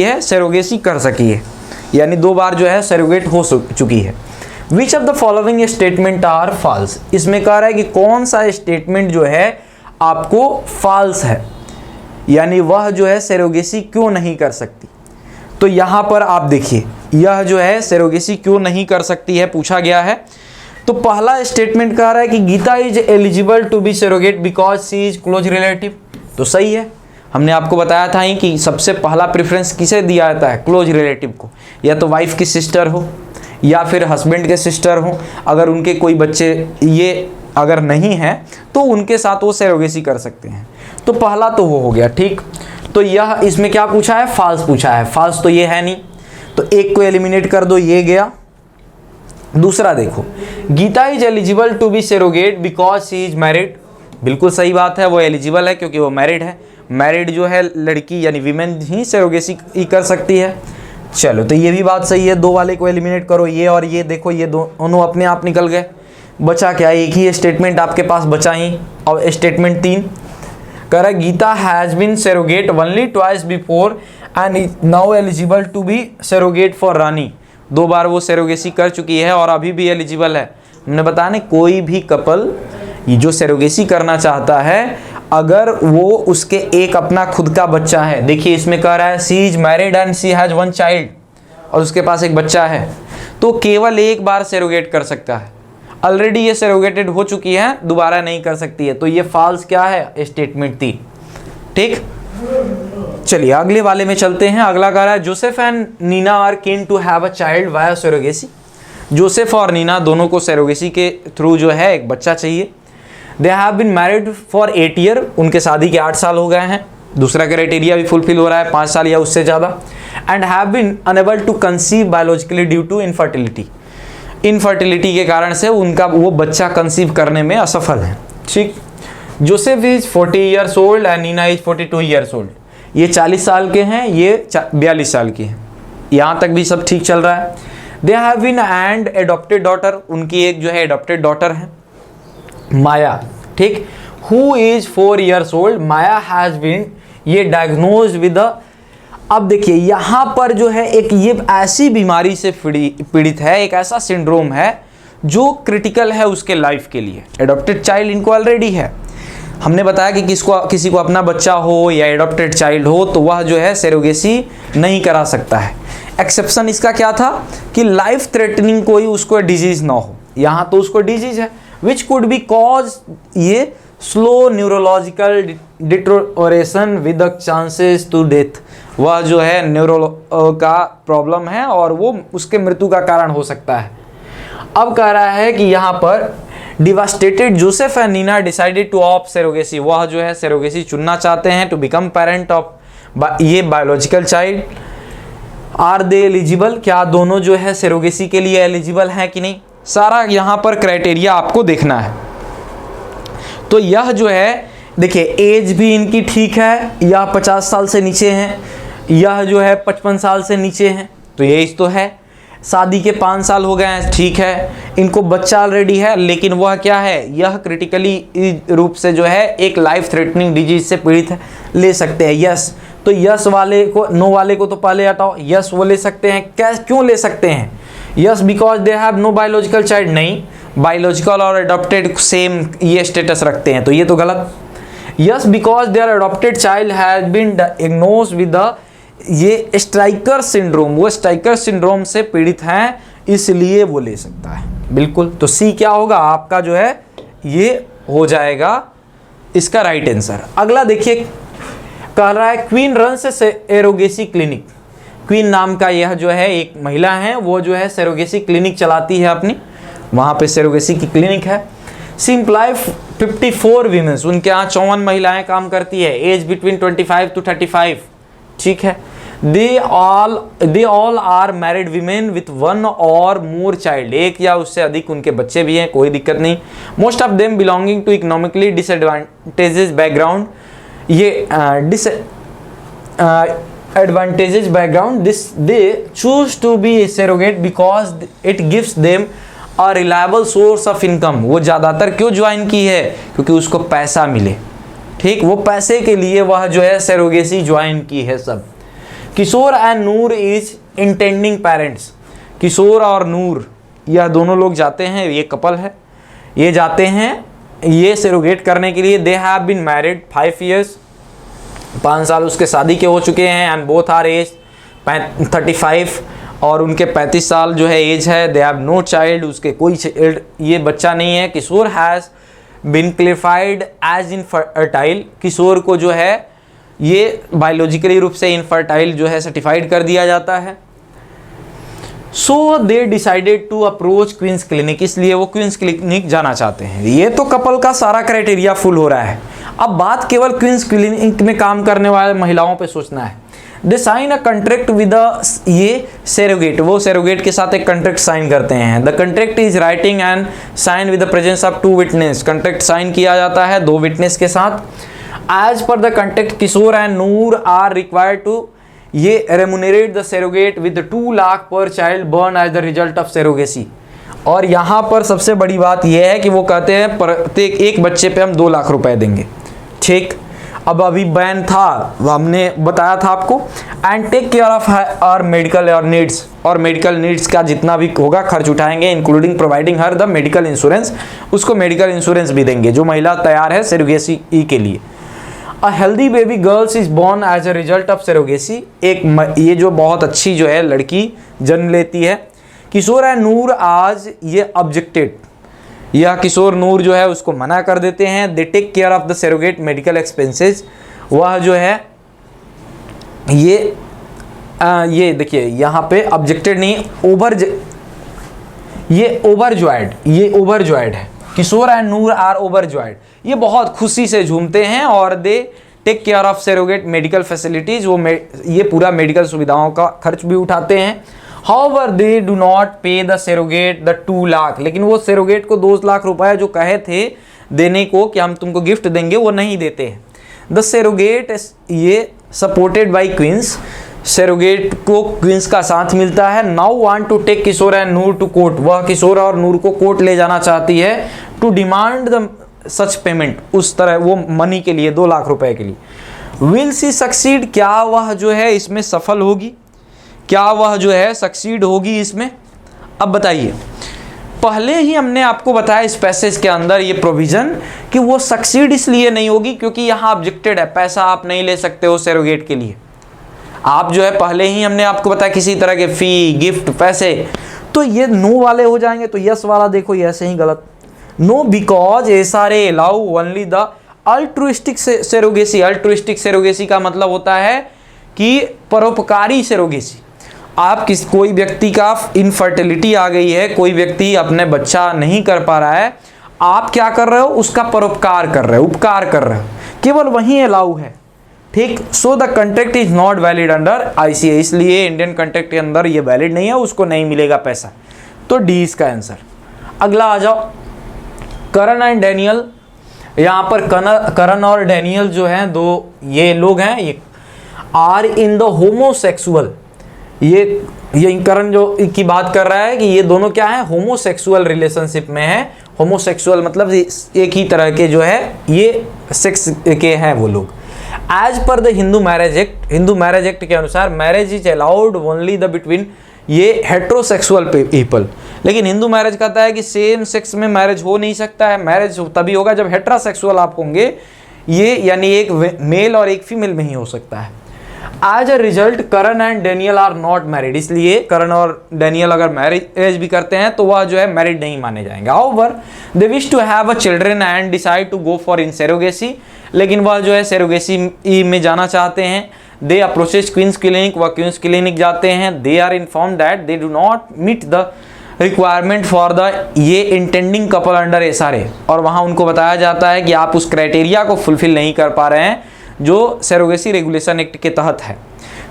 है, सरोगेसी कर सकी है, यानी 2 बार जो है सरोगेट हो चुकी है। Which of the following statement are false. इसमें कह रहा है कि कौन सा स्टेटमेंट जो है आपको फॉल्स है, यानी वह जो है सरोगेसी क्यों नहीं कर सकती। तो यहाँ पर आप देखिए यह जो है सरोगेसी क्यों नहीं कर सकती है पूछा गया है। तो पहला स्टेटमेंट कह रहा है कि Geeta is eligible to be surrogate because she is close relative. तो सही है, हमने आपको बताया था ही कि सबसे पहला प्रेफरेंस किसे दिया जाता है, क्लोज रिलेटिव को। या तो वाइफ की सिस्टर हो या फिर हस्बैंड के सिस्टर हो, अगर उनके कोई बच्चे ये अगर नहीं है तो उनके साथ वो सरोगेसी कर सकते हैं। तो पहला तो वो हो गया। ठीक, तो यह इसमें क्या पूछा है, फॉल्स पूछा है। फॉल्स तो ये है नहीं, तो एक को एलिमिनेट कर दो, ये गया। दूसरा देखो, Gita is eligible to be surrogate because she is married. बिल्कुल सही बात है, वो एलिजिबल है क्योंकि वो मैरिड है। मैरिड जो है लड़की यानी वीमेन ही सरोगेसी कर सकती है। चलो, तो ये भी बात सही है। 2 वाले को एलिमिनेट करो, ये और ये देखो, ये दोनों अपने आप निकल गए। बचा क्या, एक ही स्टेटमेंट आपके पास बचा ही। और स्टेटमेंट 3 कह रहा है Geeta has been surrogate only twice before and is now eligible to be surrogate for Rani. 2 बार वो सरोगेसी कर चुकी है और अभी भी एलिजिबल है। हमने बताया ना, कोई भी कपल जो सरोगेसी करना चाहता है, अगर वो उसके एक अपना खुद का बच्चा है, देखिए इसमें कह रहा है she is married and she has 1 child, और उसके पास एक बच्चा है, तो केवल एक बार सरोगेट कर सकता है। ऑलरेडी ये सरोगेटेड हो चुकी है, दोबारा नहीं कर सकती है। तो ये फॉल्स क्या है, स्टेटमेंट 3। ठीक, चलिए अगले वाले में चलते हैं। अगला कह रहा है Joseph and Nina are keen to have a child via surrogacy. Joseph और नीना दोनों को सरोगेसी के थ्रू जो है एक बच्चा चाहिए। They have been married for 8 year. उनके शादी के 8 साल हो गए हैं। दूसरा क्राइटेरिया भी फुलफिल हो रहा है, 5 साल या उससे ज़्यादा। And have been unable to conceive biologically due to infertility. Infertility के कारण से उनका वो बच्चा कंसीव करने में असफल है। ठीक, Joseph is 40 years old and Nina is 42 years old. ये 40 साल के हैं, ये 42 साल की हैं। यहाँ तक भी सब ठीक चल रहा है। They have been and adopted daughter. उनकी एक जो है एडॉप्टेड डॉटर है माया। ठीक, who is 4 years old. Maya has been ये डायग्नोज विद। अब देखिए यहाँ पर जो है एक ये ऐसी बीमारी से पीड़ित है, एक ऐसा सिंड्रोम है जो क्रिटिकल है उसके लाइफ के लिए। एडॉप्टेड चाइल्ड इनको ऑलरेडी है। हमने बताया कि किसी को अपना बच्चा हो या एडॉप्टेड चाइल्ड हो तो वह जो है सरोगेसी नहीं करा सकता है। एक्सेप्शन इसका क्या था कि लाइफ थ्रेटनिंग कोई उसको डिजीज ना हो। यहाँ तो उसको डिजीज है विच कुड बी कॉज ये slow neurological deterioration with the chances to death, वह जो है न्यूरो का प्रॉब्लम है और वो उसके मृत्यु का कारण हो सकता है। अब कह रहा है कि यहाँ पर devastated Joseph and Nina decided to opt surrogacy, वह जो है सेरोगेसी चुनना चाहते हैं टू बिकम पेरेंट ऑफ ये biological child. Are they eligible, क्या दोनों जो है सेरोगेसी के लिए एलिजिबल हैं कि नहीं, सारा यहाँ पर क्राइटेरिया आपको देखना है। तो यह जो है देखिए एज भी इनकी ठीक है, यह 50 साल से नीचे हैं, यह जो है 55 साल से नीचे हैं, तो ये एज तो है। शादी के 5 साल हो गए हैं, ठीक है। इनको बच्चा ऑलरेडी है, लेकिन वह क्या है, यह क्रिटिकली रूप से जो है एक लाइफ थ्रेटनिंग डिजीज से पीड़ित है, ले सकते हैं यस। तो यस वाले को, नो वाले को तो पहले हटाओ, यस वो ले सकते हैं। क्या क्यों ले सकते हैं, yes because they have no biological child, नहीं, बायोलॉजिकल और अडॉप्टेड सेम ये स्टेटस रखते हैं, तो ये तो गलत। Yes because their adopted child has been diagnosed with the ये स्ट्राइकर सिंड्रोम, वो स्ट्राइकर सिंड्रोम से पीड़ित हैं, इसलिए वो ले सकता है, बिल्कुल। तो सी क्या होगा आपका जो है, ये हो जाएगा इसका राइट आंसर। अगला देखिए, कह रहा है queen runs surrogacy clinic. Queen नाम का यह जो है एक महिला है, वो जो है सेरोगेसी क्लिनिक चलाती है अपनी, वहाँ पे सेरोगेसी की क्लिनिक है। सी एम्प्लॉय 54 वीमेंस, उनके यहाँ 54 महिलाएं काम करती है, एज बिटवीन 25 to 35, ठीक है। They all are married women with 1 or more child, एक या उससे अधिक उनके बच्चे भी हैं, कोई दिक्कत नहीं। Most of them belonging to economically disadvantages background, ये advantages background, this they choose to be surrogate because it gives them a reliable source of income. वो ज़्यादातर क्यों ज्वाइन की है, क्योंकि उसको पैसा मिले, ठीक, वो पैसे के लिए वह जो है सेरोगेसी ज्वाइन की है सब। Kishore and Noor is intending parents, Kishore और नूर यह दोनों लोग जाते हैं, ये कपल है, ये जाते हैं ये सेरोगेट करने के लिए। They have been married 5 years, 5 साल उसके शादी के हो चुके हैं। एंड बोथ आर एज 35 और उनके 35 साल जो है एज है। दे हैव नो चाइल्ड, उसके कोई ये बच्चा नहीं है। Kishore has been clarified as infertile, Kishore को जो है ये बायोलॉजिकली रूप से इनफर्टाइल जो है सर्टिफाइड कर दिया जाता है। So they decided to approach Queens clinic, इसलिए वो क्वींस क्लिनिक जाना चाहते हैं। ये तो कपल का सारा क्राइटेरिया फुल हो रहा है। अब बात केवल क्वींस क्लिनिक में काम करने वाले महिलाओं पे सोचना है। They sign a contract with ये सेरोगेट, वो सेरोगेट के साथ एक कंट्रैक्ट साइन करते हैं। The contract is writing and sign with the presence of 2 witness, contract sign किया जाता है 2 विटनेस के साथ। As per the contract Kishore and Noor are required to ये remunerate the surrogate with 2 lakh per child born as the result of surrogacy. और यहाँ पर सबसे बड़ी बात यह है कि वो कहते हैं प्रत्येक एक बच्चे पे हम 2 लाख रुपए देंगे, ठीक। अब अभी बैन था, हमने बताया था आपको। And take care of our medical और नीड्स, और मेडिकल नीड्स का जितना भी होगा खर्च उठाएंगे, including providing her the medical insurance, उसको मेडिकल इंश्योरेंस भी देंगे जो महिला तैयार है सेरोगेसी के लिए। A healthy baby girls is born as a result of surrogacy, एक ये जो बहुत अच्छी जो है लड़की जन्म लेती है। किशोर एंड नूर आज ये ऑब्जेक्टेड, यह किशोर नूर जो है उसको मना कर देते हैं। They take care of the surrogate medical expenses, वह जो है ये देखिए यहाँ पे ऑब्जेक्टेड नहीं, ये ओवरजॉयड है। Kishore and Noor are overjoyed, ये बहुत खुशी से झूमते हैं और they take care of surrogate medical facilities, वो ये पूरा मेडिकल सुविधाओं का खर्च भी उठाते हैं। However, they do not pay the surrogate the 2 lakh, लेकिन वो सेरोगेट को 2 लाख रुपए जो कहे थे देने को कि हम तुमको गिफ्ट देंगे, वो नहीं देते हैं। द सेरोगेट ये सपोर्टेड बाई क्वींस, सेरोगेट को क्वींस का साथ मिलता है। Now want to take Kishore and Noor to court, वह किशोर और नूर को कोर्ट ले जाना चाहती है to demand the such payment, उस तरह वो मनी के लिए 2 लाख रुपए के लिए। विल सी सक्सीड, क्या वह जो है इसमें सफल होगी, क्या वह जो है सक्सीड होगी इसमें। अब बताइए, पहले ही हमने आपको बताया इस पैसेज के अंदर ये प्रोविजन कि वो सक्सीड इसलिए नहीं होगी क्योंकि यहाँ ऑब्जेक्टेड है, पैसा आप नहीं ले सकते हो सेरोगेट के लिए। आप जो है पहले ही हमने आपको बताया किसी तरह के फी गिफ्ट पैसे, तो ये नो वाले हो जाएंगे। तो यस वाला देखो ये ऐसे ही गलत, no because SRA allow only the altruistic surrogacy. Altruistic surrogacy का मतलब होता है कि परोपकारी सेरोगेसी। आप कोई व्यक्ति का इनफर्टिलिटी आ गई है, कोई व्यक्ति अपने बच्चा नहीं कर पा रहा है, आप क्या कर रहे हो, उसका परोपकार कर रहे हो, उपकार कर रहे हो, केवल वहीं अलाउ है। ठीक, so the contract is not valid under ICA, इसलिए इंडियन कॉन्ट्रैक्ट के अंदर ये वैलिड नहीं है, उसको नहीं मिलेगा पैसा। तो डी इसका आंसर। अगला आ जाओ, करण एंड डैनियल। यहाँ पर करण और डैनियल जो हैं, दो ये लोग हैं, ये आर इन द होमोसेक्सुअल। ये करण जो की बात कर रहा है कि ये दोनों क्या है, होमोसेक्सुअल रिलेशनशिप में है। होमोसेक्सुअल मतलब एक ही तरह के जो है ये सेक्स के हैं वो लोग। As per the Hindu marriage act, Hindu marriage act के अनुसार marriage is allowed only the between ये हेट्रोसेक्सुअल पीपल। लेकिन हिंदू मैरिज कहता है कि सेम सेक्स में मैरिज हो नहीं सकता है, मैरिज तभी होगा जब हेट्रोसेक्सुअल आप होंगे, ये यानी एक मेल और एक फीमेल में ही हो सकता है। As a result Karan and Daniel are not married, इसलिए करण और डैनियल अगर मैरिज भी करते हैं तो वह जो है मैरिड नहीं माने जाएंगे। However they wish to have a children and decide to go for in surrogacy, लेकिन वह जो है सेरोगेसी में जाना चाहते हैं। दे अप्रोचेज क्वींस क्लिनिक, वह क्वींस क्लिनिक जाते हैं। They are inform that they do not meet the requirement for the ये इंटेंडिंग कपल अंडर एसआरए, और वहाँ उनको बताया जाता है कि आप उस क्राइटेरिया को फुलफिल नहीं कर पा रहे हैं जो सेरोगेसी रेगुलेशन एक्ट के तहत है।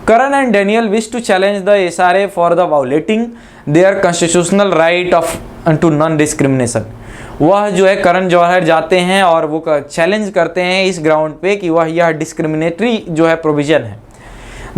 Karan and Daniel wish to challenge the SRA for the violating their constitutional right of to non discrimination. वह जो है करण जौहर जाते हैं और वो चैलेंज करते हैं इस ग्राउंड पे कि वह यह डिस्क्रिमिनेटरी जो है प्रोविजन है।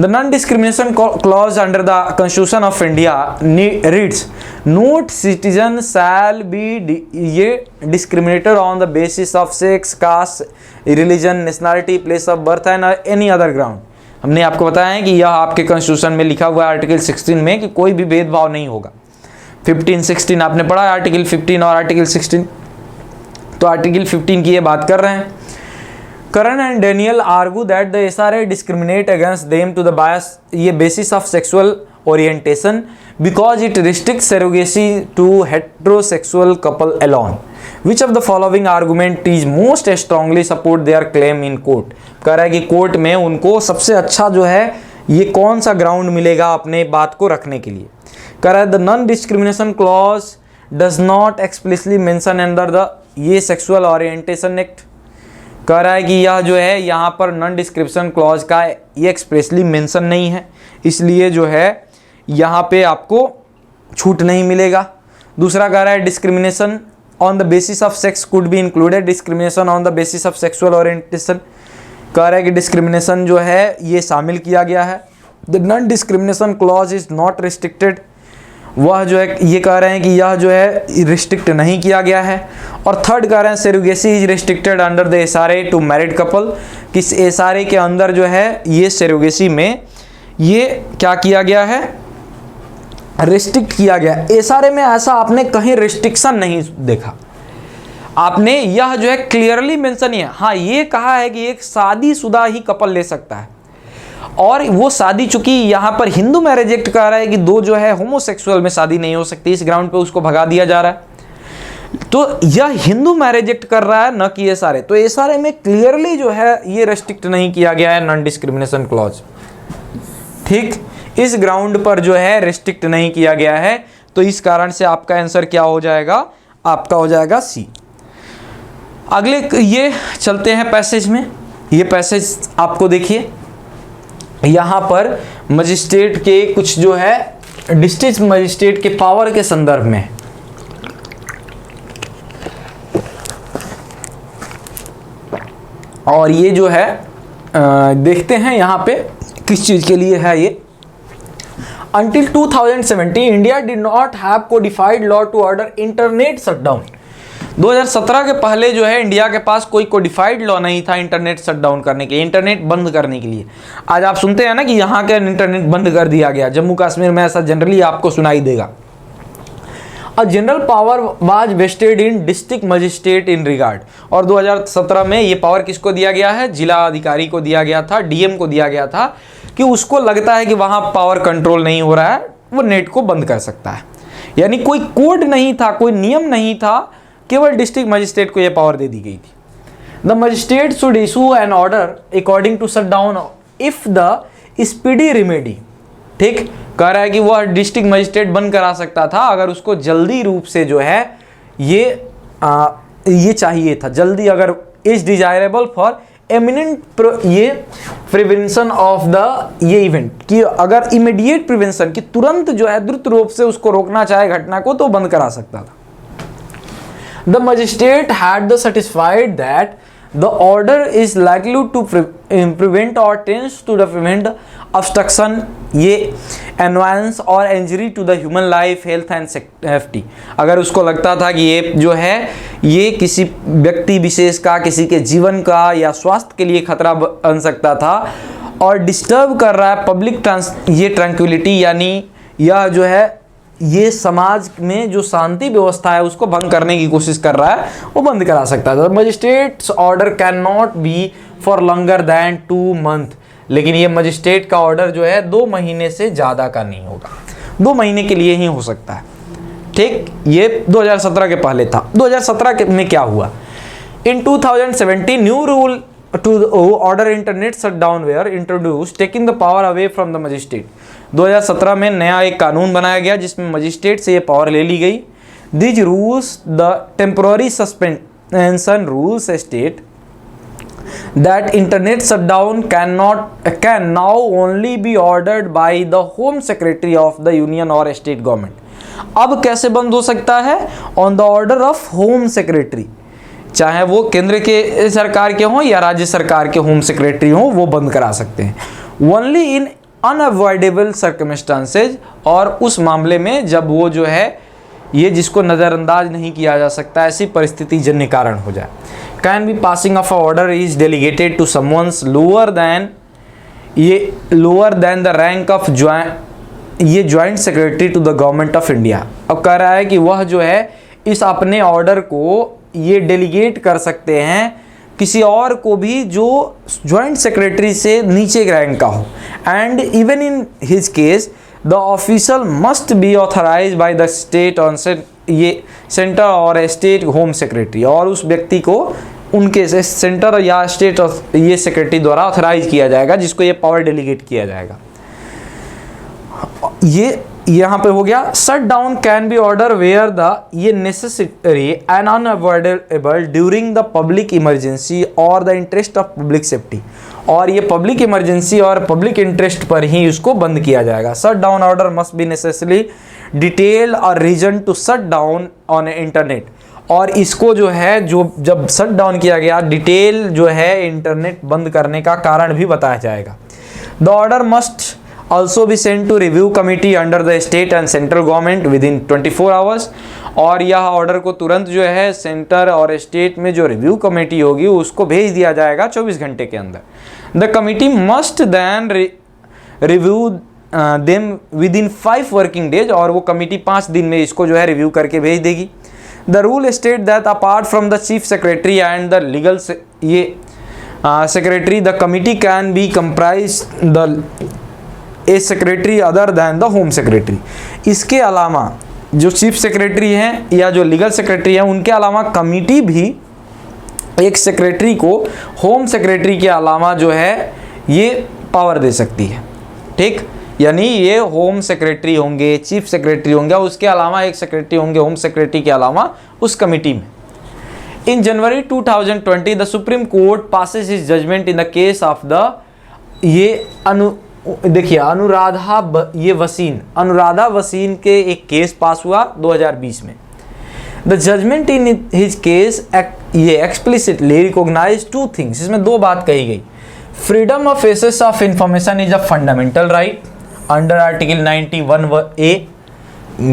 The non discrimination clause under the constitution of India reads, not citizen shall be ये discriminated on the basis of sex, caste, religion, nationality, place of birth and any other ground. हमने आपको बताया है कि यह आपके constitution में लिखा हुआ है आर्टिकल 16 में कि कोई भी भेदभाव नहीं होगा। 15, 16 आपने पढ़ा है, आर्टिकल 15 और आर्टिकल 16, तो आर्टिकल 15 की ये बात कर रहे हैं। Karan and Daniel argue that the SRA discriminate against them to the bias ये basis of sexual orientation because it restrict surrogacy to heterosexual couple alone. Which of the following argument is most strongly support their claim in court. कह रहा है कि court में उनको सबसे अच्छा जो है ये कौन सा ग्राउंड मिलेगा अपने बात को रखने के लिए। कह रहा है the non discrimination clause does not explicitly mention under the ये सेक्सुअल ओरिएंटेशन एक्ट। कह रहा है कि यह जो है यहाँ पर नॉन डिस्क्रिप्शन क्लॉज का ये एक्सप्रेसली मेंशन नहीं है, इसलिए जो है यहाँ पे आपको छूट नहीं मिलेगा। दूसरा कह रहा है discrimination on the basis of sex could be included, discrimination on the basis of sexual orientation. कह रहा है कि डिस्क्रिमिनेशन जो है ये शामिल किया गया है। The non discrimination clause is not restricted, वह जो है ये कह रहे हैं कि यह जो है रिस्ट्रिक्ट नहीं किया गया है। और थर्ड कह रहे हैं surrogacy is restricted under the SRA to married couple, किस एसआरए के अंदर जो है ये सेरोगेसी में ये क्या किया गया है, रिस्ट्रिक्ट किया गया। एसआरए में ऐसा आपने कहीं रिस्ट्रिक्शन नहीं देखा, आपने यह जो है क्लियरली मेंशन है। हाँ ये कहा है कि एक शादीशुदा ही कपल ले सकता है, और वो शादी चूंकि यहाँ पर हिंदू मैरिज एक्ट कह रहा है कि दो जो है होमोसेक्सुअल में शादी नहीं हो सकती, इस ग्राउंड पे उसको भगा दिया जा रहा है। तो यह हिंदू मैरिज एक्ट कर रहा है न कि एसआरए। तो एसआरए में क्लियरली जो है ये रेस्ट्रिक्ट नहीं किया गया है नॉन डिस्क्रिमिनेशन क्लॉज। ठीक, इस ग्राउंड पर जो है रेस्ट्रिक्ट नहीं किया गया है, तो इस कारण से आपका आंसर क्या हो जाएगा, आपका हो जाएगा सी। अगले ये चलते हैं पैसेज में। ये पैसेज आपको देखिए, यहाँ पर मजिस्ट्रेट के कुछ जो है डिस्ट्रिक्ट मजिस्ट्रेट के पावर के संदर्भ में, और ये जो है देखते हैं यहाँ पे किस चीज़ के लिए है ये। Until 2017 India did not have codified law to order internet shutdown. 2017 के पहले जो है इंडिया के पास कोई कोडिफाइड लॉ नहीं था इंटरनेट शटडाउन करने के लिए, इंटरनेट बंद करने के लिए। आज आप सुनते हैं ना कि यहाँ के इंटरनेट बंद कर दिया गया, जम्मू कश्मीर में ऐसा जनरली आपको सुनाई देगा। A general power was vested in district magistrate in regard, और 2017 में ये पावर किसको दिया गया है, जिला अधिकारी को दिया गया था, डीएम को दिया गया था, कि उसको लगता है कि वहाँ पावर कंट्रोल नहीं हो रहा है, वो नेट को बंद कर सकता है। यानी कोई कोड नहीं था, कोई नियम नहीं था केवल डिस्ट्रिक्ट मजिस्ट्रेट को यह पावर दे दी गई थी। The magistrate should issue an order according to shut down if the speedy remedy, ठीक, कह रहा है कि वह डिस्ट्रिक्ट मजिस्ट्रेट बंद करा सकता था अगर उसको जल्दी रूप से जो है ये चाहिए था, जल्दी, अगर इज डिजायरेबल फॉर एमिनेंट ये प्रिवेंशन ऑफ द ये इवेंट, कि अगर इमीडिएट प्रिवेंशन, कि तुरंत जो है द्रुत रूप से उसको रोकना चाहे घटना को, तो बंद करा सकता था। The magistrate had the certified that the order is likely to prevent or tends to the prevent obstruction, ये annoyance or injury to the human life, health and safety. अगर उसको लगता था कि ये जो है ये किसी व्यक्ति विशेष का, किसी के जीवन का या स्वास्थ्य के लिए खतरा बन सकता था और डिस्टर्ब कर रहा है पब्लिक ये ट्रैंक्विलिटी, यानी यह जो है ये समाज में जो शांति व्यवस्था है उसको भंग करने की कोशिश कर रहा है, वो बंद करा सकता था। Magistrates order can not be for longer than 2 month, लेकिन ये मजिस्ट्रेट का ऑर्डर जो है 2 महीने से ज़्यादा का नहीं होगा, 2 महीने के लिए ही हो सकता है, ठीक। ये 2017 के पहले था। 2017 में क्या हुआ? In 2017 new rule to order internet shut down were introduce taking the power away from the magistrate. 2017 में नया एक कानून बनाया गया जिसमें मजिस्ट्रेट से ये पावर ले ली गई। These rules the temporary suspension rules state that internet shutdown can now only be ordered by the home secretary of the union or state government। अब कैसे बंद हो सकता है? On the order of home secretary, चाहे वो केंद्र के सरकार के हों या राज्य सरकार के होम सेक्रेटरी हों, वो बंद करा सकते हैं। ओनली इन अनअवॉइडेबल सर्कमस्टांसेज, और उस मामले में जब वो जो है ये जिसको नज़रअंदाज नहीं किया जा सकता, ऐसी परिस्थिति जन्य कारण हो जाए। Can be passing of a order is delegated to someone lower than the rank of joint secretary to the government of India. अब कह रहा है कि वह जो है इस अपने ऑर्डर को ये डेलीगेट कर सकते हैं किसी और को भी जो ज्वाइंट सेक्रेटरी से नीचे रैंक का हो, and even in his case the official must be authorise by the state on ये सेंटर और स्टेट होम सेक्रेटरी, और उस व्यक्ति को उनके सेंटर या स्टेट ये सेक्रेटरी द्वारा ऑथराइज किया जाएगा, जिसको ये पावर डेलीगेट किया जाएगा। ये यहाँ पे हो गया। Shut down can be order where the ये necessary and unavoidable during the public emergency or the interest of public safety, और ये पब्लिक इमरजेंसी और पब्लिक इंटरेस्ट पर ही उसको बंद किया जाएगा। Shut down order must be necessary detail or reason to shut down on internet, और इसको जो है जब शट डाउन किया गया डिटेल जो है इंटरनेट बंद करने का कारण भी बताया जाएगा। The order must also be sent to review committee under the state and central government within 24 hours, और यह ऑर्डर को तुरंत जो है सेंटर और स्टेट में जो रिव्यू कमेटी होगी उसको भेज दिया जाएगा 24 घंटे के अंदर। The committee must then review them within 5 working days, और वो कमिटी 5 दिन में इसको जो है रिव्यू करके भेज देगी। The rule state that apart from the chief secretary and the legal secretary the committee can be comprise the A secretary other than the home secretary. इसके अलावा जो चीफ सेक्रेटरी हैं या जो लीगल सेक्रेटरी हैं उनके अलावा कमिटी भी एक सेक्रेटरी को होम सेक्रेटरी के अलावा जो है ये पावर दे सकती है, ठीक। यानी ये होम सेक्रेटरी होंगे, चीफ सेक्रेटरी होंगे, उसके अलावा एक सेक्रेटरी होंगे होम सेक्रेटरी के अलावा उस कमिटी में। In January 2020 the supreme court passes his judgement in the case of the देखिए अनुराधा वसीन के एक केस पास हुआ 2020 में। The judgement in his case ये एक्सप्लिसिटली रिकॉग्नाइज 2 थिंग्स, इसमें 2 बात कही गई। Freedom of access of information is a fundamental right under article 91A।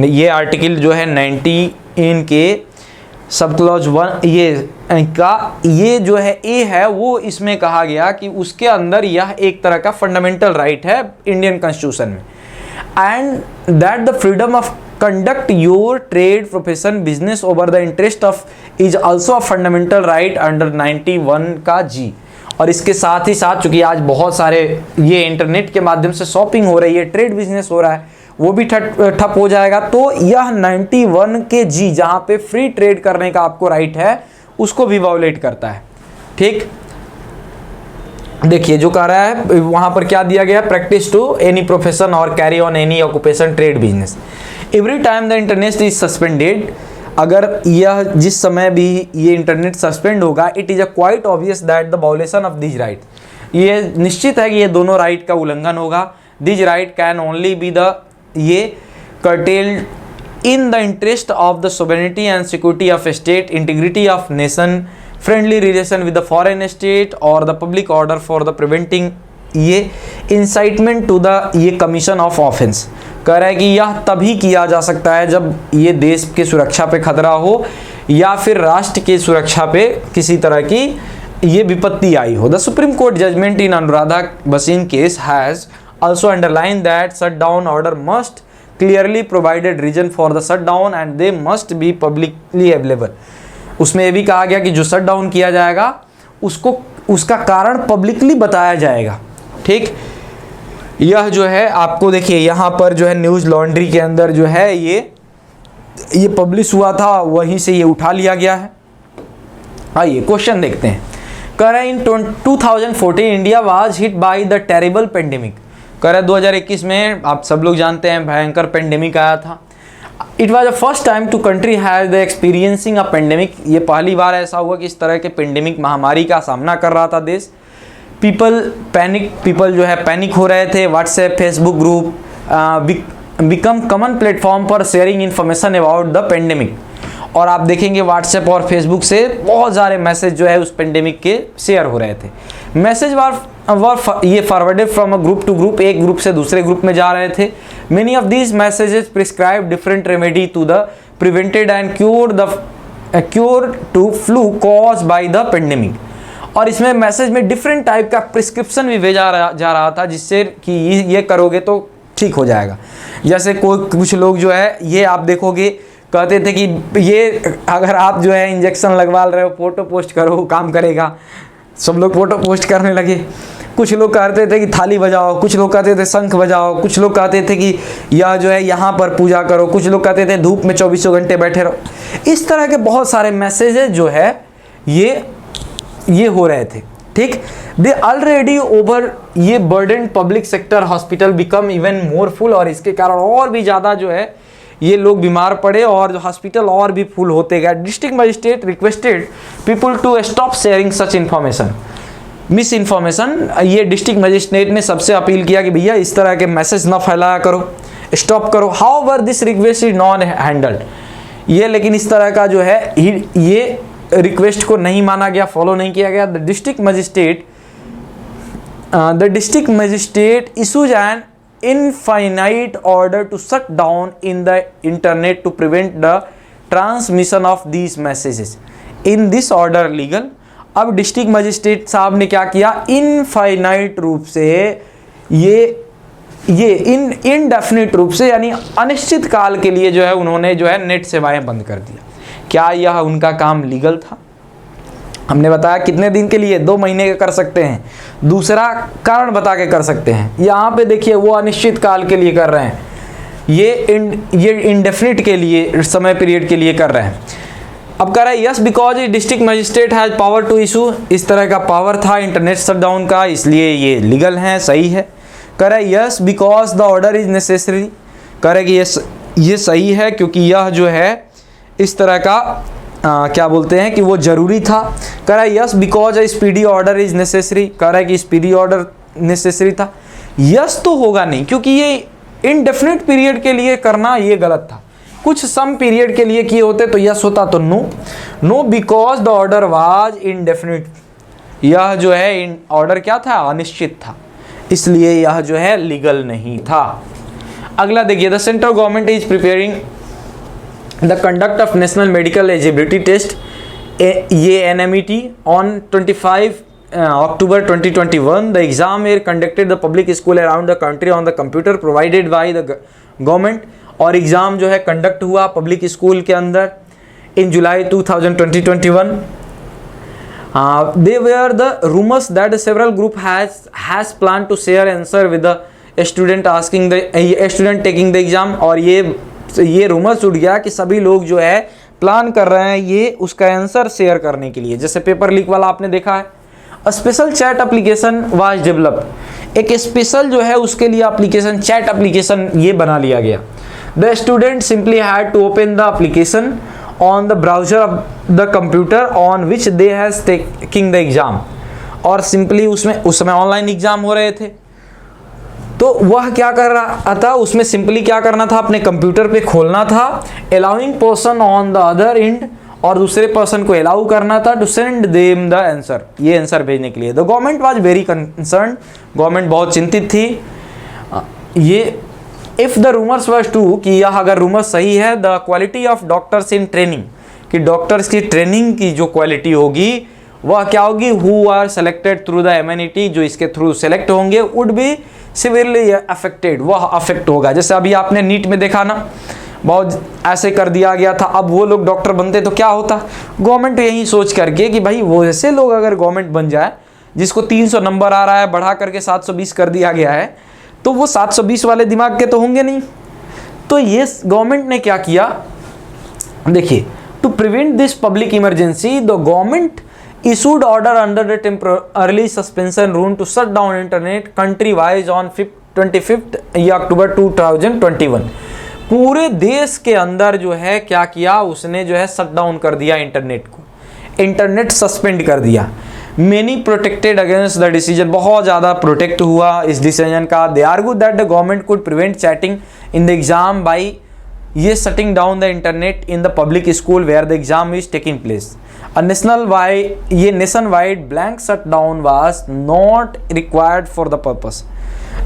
ये आर्टिकल जो है 19 के सब क्लॉज 1 ये जो है ए है, वो इसमें कहा गया कि उसके अंदर यह एक तरह का फंडामेंटल राइट है इंडियन कॉन्स्टिट्यूशन में, and that the freedom of conduct your trade profession business over the interest of is also a fundamental right under 91 का G। और इसके साथ ही साथ चूंकि आज बहुत सारे ये इंटरनेट के माध्यम से शॉपिंग हो रही है, ट्रेड बिजनेस हो रहा है, वो भी ठप हो जाएगा। तो यह 91 के जी जहाँ पे फ्री ट्रेड करने का आपको राइट है उसको भी वायोलेट करता है। ठीक, देखिए जो कह रहा है वहाँ पर क्या दिया गया, प्रैक्टिस टू एनी प्रोफेशन और carry on any occupation trade business every time the internet is suspended. अगर यह जिस समय भी ये इंटरनेट सस्पेंड होगा, it is a quite obvious that the violation of this right, ये निश्चित है कि ये दोनों राइट का उल्लंघन होगा। This right can only be the ये curtailed in the interest of the sovereignty and security of state, integrity of nation, friendly relation with the foreign state or the public order for the preventing ये incitement to the ये commission of offense। कह रहा है कि यह तभी किया जा सकता है जब ये देश के सुरक्षा पे खतरा हो या फिर राष्ट्र के सुरक्षा पे किसी तरह की ये विपत्ति आई हो। The supreme court judgement in Anuradha Bhasin case has also underlined that shutdown order must clearly provided reason for the shutdown and they must be publicly available। उसमें ये भी कहा गया कि जो शट डाउन किया जाएगा उसको उसका कारण पब्लिकली बताया जाएगा। ठीक, यह जो है आपको देखिए यहाँ पर जो है न्यूज़ लॉन्ड्री के अंदर जो है ये पब्लिश हुआ था, वहीं से ये उठा लिया गया है। आइए क्वेश्चन देखते हैं। कह रहा है इन 2014 India was hit by the terrible pandemic. कह रहा है 2021 में आप सब लोग जानते हैं भयंकर पेंडेमिक आया था। It was the first time to country has the experiencing a pandemic. ये पहली बार ऐसा हुआ कि इस तरह के पेंडेमिक महामारी का सामना कर रहा था देश। पीपल जो है पैनिक हो रहे थे। WhatsApp, Facebook group become common platform for sharing information about the pandemic. और आप देखेंगे व्हाट्सएप और फेसबुक से बहुत सारे मैसेज जो है उस पेंडेमिक के शेयर हो रहे थे। मैसेज ये forwarded from a group to group, एक ग्रुप से दूसरे ग्रुप में जा रहे थे। Many of these messages prescribe different remedy to the prevented and cure to flu cause by the pandemic. और इसमें मैसेज में डिफरेंट टाइप का प्रिस्क्रिप्शन भी भेजा जा रहा था जिससे कि ये करोगे तो ठीक हो जाएगा। जैसे कुछ लोग जो है ये आप देखोगे कहते थे कि ये अगर आप जो है इंजेक्शन लगवा रहे हो फोटो पोस्ट करो काम करेगा। सब लोग फोटो पोस्ट करने लगे। कुछ लोग कहते थे कि थाली बजाओ, कुछ लोग कहते थे शंख बजाओ, कुछ लोग कहते थे कि यह जो है यहाँ पर पूजा करो, कुछ लोग कहते थे धूप में 24 घंटे बैठे रहो। इस तरह के बहुत सारे मैसेजेस जो है ये हो रहे थे। ठीक, दे ऑलरेडी ओवर ये burden public sector hospital become even more full. और इसके कारण और भी ज़्यादा जो है ये लोग बीमार पड़े और हॉस्पिटल और भी फुल होते गए। District magistrate requested people to stop sharing such information, misinformation. ये डिस्ट्रिक्ट मजिस्ट्रेट ने सबसे अपील किया कि भैया इस तरह के मैसेज ना फैलाया करो, स्टॉप करो। However this request is non handled. ये लेकिन इस तरह का जो है ये रिक्वेस्ट को नहीं माना गया, फॉलो नहीं किया गया। The district magistrate issues an infinite order to shut down in the internet to prevent the transmission of these messages in this order legal। अब डिस्ट्रिक्ट मजिस्ट्रेट साहब ने क्या किया, इनफाइनाइट रूप से ये इनडेफिनिट रूप से यानी अनिश्चित काल के लिए जो है उन्होंने जो है नेट सेवाएं बंद कर दिया। क्या यह उनका काम लीगल था? हमने बताया कितने दिन के लिए, 2 महीने का कर सकते हैं। दूसरा कारण बता के कर सकते हैं। यहाँ पे देखिए वो अनिश्चित काल के लिए कर रहे हैं, ये इंडेफिनिट के लिए समय पीरियड के लिए कर रहे हैं। अब कह रहा है yes because district magistrate has power to issue, इस तरह का पावर था इंटरनेट शटडाउन का, इसलिए ये लीगल है, सही है। कह रहा है yes because the order is necessary, कह रहा है कि ये सही है क्योंकि यह जो है इस तरह का क्या बोलते हैं कि वो ज़रूरी था। कह रहा है yes because a speedy order is necessary, कह रहा है कि स्पीडी ऑर्डर नेसेसरी था। यस तो होगा नहीं क्योंकि ये इनडेफिनिट पीरियड के लिए करना ये गलत था। कुछ सम पीरियड के लिए किए होते तो यस होता, तो no because the order was indefinite. यह जो है ऑर्डर क्या था, अनिश्चित था, इसलिए यह जो है लीगल नहीं था। अगला देखिए, the central government is preparing the conduct of national medical eligibility test ये NMET on 25 October 2021. The exam were conducted the public school around the country on the computer provided by the government। और exam जो है conduct हुआ public school के अंदर इन जुलाई 2021। They were the rumors that several group has planned to share answer with the student asking the student taking the exam, और ये rumours उठ गया कि सभी लोग जो है प्लान कर रहे हैं ये उसका आंसर शेयर करने के लिए। जैसे पेपर लीक वाला आपने देखा है, a special chat application was developed, एक स्पेशल जो है उसके लिए एप्लीकेशन, चैट एप्लीकेशन ये बना लिया गया। The student simply had to open the application on the browser of the computer on which they has taking the exam, और सिंपली उस समय ऑनलाइन एग्जाम हो रहे थे, तो वह क्या कर रहा था, उसमें सिंपली क्या करना था, अपने कंप्यूटर पे खोलना था, allowing person on the other end, और दूसरे पर्सन को अलाउ करना था to send them the answer, ये आंसर भेजने के लिए। The government was very concern, government बहुत चिंतित थी। ये if the rumours was true, कि यह अगर रूमर्स सही है, the quality of doctors in training, कि डॉक्टर्स की ट्रेनिंग की जो क्वालिटी होगी वह क्या होगी, who are selected through the एमएनईटी, जो इसके थ्रू सेलेक्ट होंगे, वुड बी सिवियरली अफेक्टेड, वह अफेक्ट होगा। जैसे अभी आपने नीट में देखा ना, बहुत ऐसे कर दिया गया था, अब वो लोग डॉक्टर बनते तो क्या होता, गवर्नमेंट यही सोच करके कि भाई वो ऐसे लोग अगर गवर्नमेंट बन जाए, जिसको 300 नंबर आ रहा है बढ़ा करके 720 कर दिया गया है, तो वो 720 वाले दिमाग के तो होंगे नहीं। तो ये गवर्नमेंट ने क्या किया, देखिए, to prevent this public emergency the government issued order under the temporary suspension rule to shut down internet country wise on 25th October 2021। पूरे देश के अंदर जो है क्या किया उसने, जो है शट डाउन कर दिया इंटरनेट को, इंटरनेट सस्पेंड कर दिया। Many protected against the decision, बहुत ज़्यादा प्रोटेक्ट हुआ इस डिसीजन का। They argue that the government could prevent chatting in the exam by ये shutting down the internet in the public school where the exam is taking place. Nationwide blank shut down was not required for the purpose.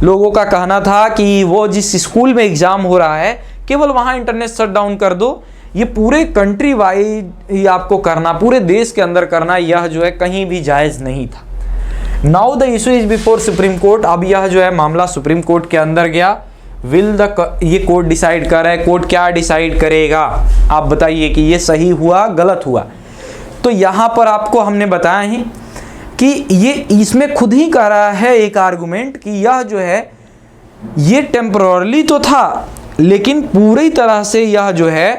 लोगों का कहना था कि वो जिस school में exam हो रहा है केवल वहाँ इंटरनेट शट डाउन कर दो, ये पूरे कंट्री वाइड ही आपको करना, पूरे देश के अंदर करना, यह जो है कहीं भी जायज़ नहीं था। Now the issue is before supreme court, अब यह जो है मामला सुप्रीम कोर्ट के अंदर गया। विल द ये कोर्ट डिसाइड कर रहा है, कोर्ट क्या डिसाइड करेगा आप बताइए कि ये सही हुआ गलत हुआ। तो यहाँ पर आपको हमने बताया ही कि ये इसमें खुद ही कह रहा है एक आर्गुमेंट कि यह जो है ये टेम्पररी तो था, लेकिन पूरी तरह से यह जो है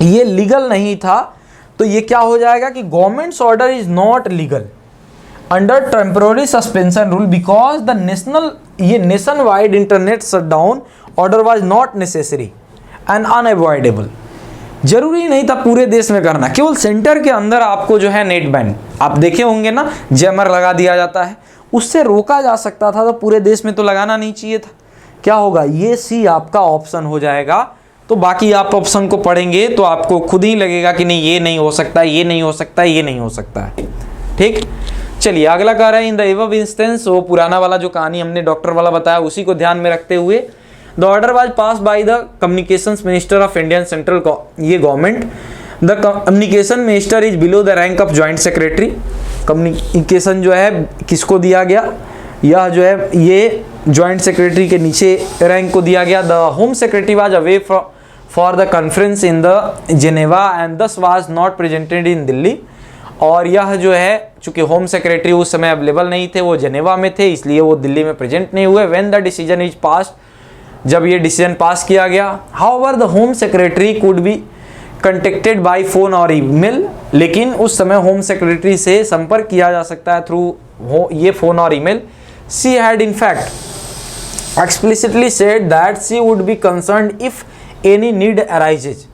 ये लीगल नहीं था। तो ये क्या हो जाएगा कि governments order is not legal under temporary suspension rule because the nation wide internet shutdown order was not necessary and unavoidable. जरूरी नहीं था पूरे देश में करना, केवल सेंटर के अंदर आपको जो है नेट बैन, आप देखे होंगे ना, जैमर लगा दिया जाता है, उससे रोका जा सकता था, तो पूरे देश में तो लगाना नहीं चाहिए था। क्या होगा, ये सी आपका ऑप्शन हो जाएगा। तो बाकी आप ऑप्शन को पढ़ेंगे तो आपको खुद ही लगेगा कि नहीं ये नहीं हो सकता, ये नहीं हो सकता, ये नहीं हो सकता है। ठीक, चलिए अगला कह रहा है इन द एबव इंस्टेंस, वो पुराना वाला जो कहानी हमने डॉक्टर वाला बताया उसी को ध्यान में रखते हुए, the order was pass by the communications minister of Indian central ये government. The communication minister is below the rank of joint secretary. Communication जो है किसको दिया गया, यह जो है ये जॉइंट सेक्रेटरी के नीचे रैंक को दिया गया। The home secretary was away for the conference in the Geneva and thus was not presented in Delhi. और यह जो है चूंकि होम सेक्रेटरी उस समय अवेलेबल नहीं थे, वो जेनेवा में थे, इसलिए वो दिल्ली में प्रेजेंट नहीं हुए। When the decision is passed, जब ये डिसीजन पास किया गया। However the home secretary could be contacted by phone और ईमेल, लेकिन उस समय होम सेक्रेटरी से संपर्क किया जा सकता है थ्रू ये फोन और email. She had in fact explicitly said that she would be concerned if any need arises,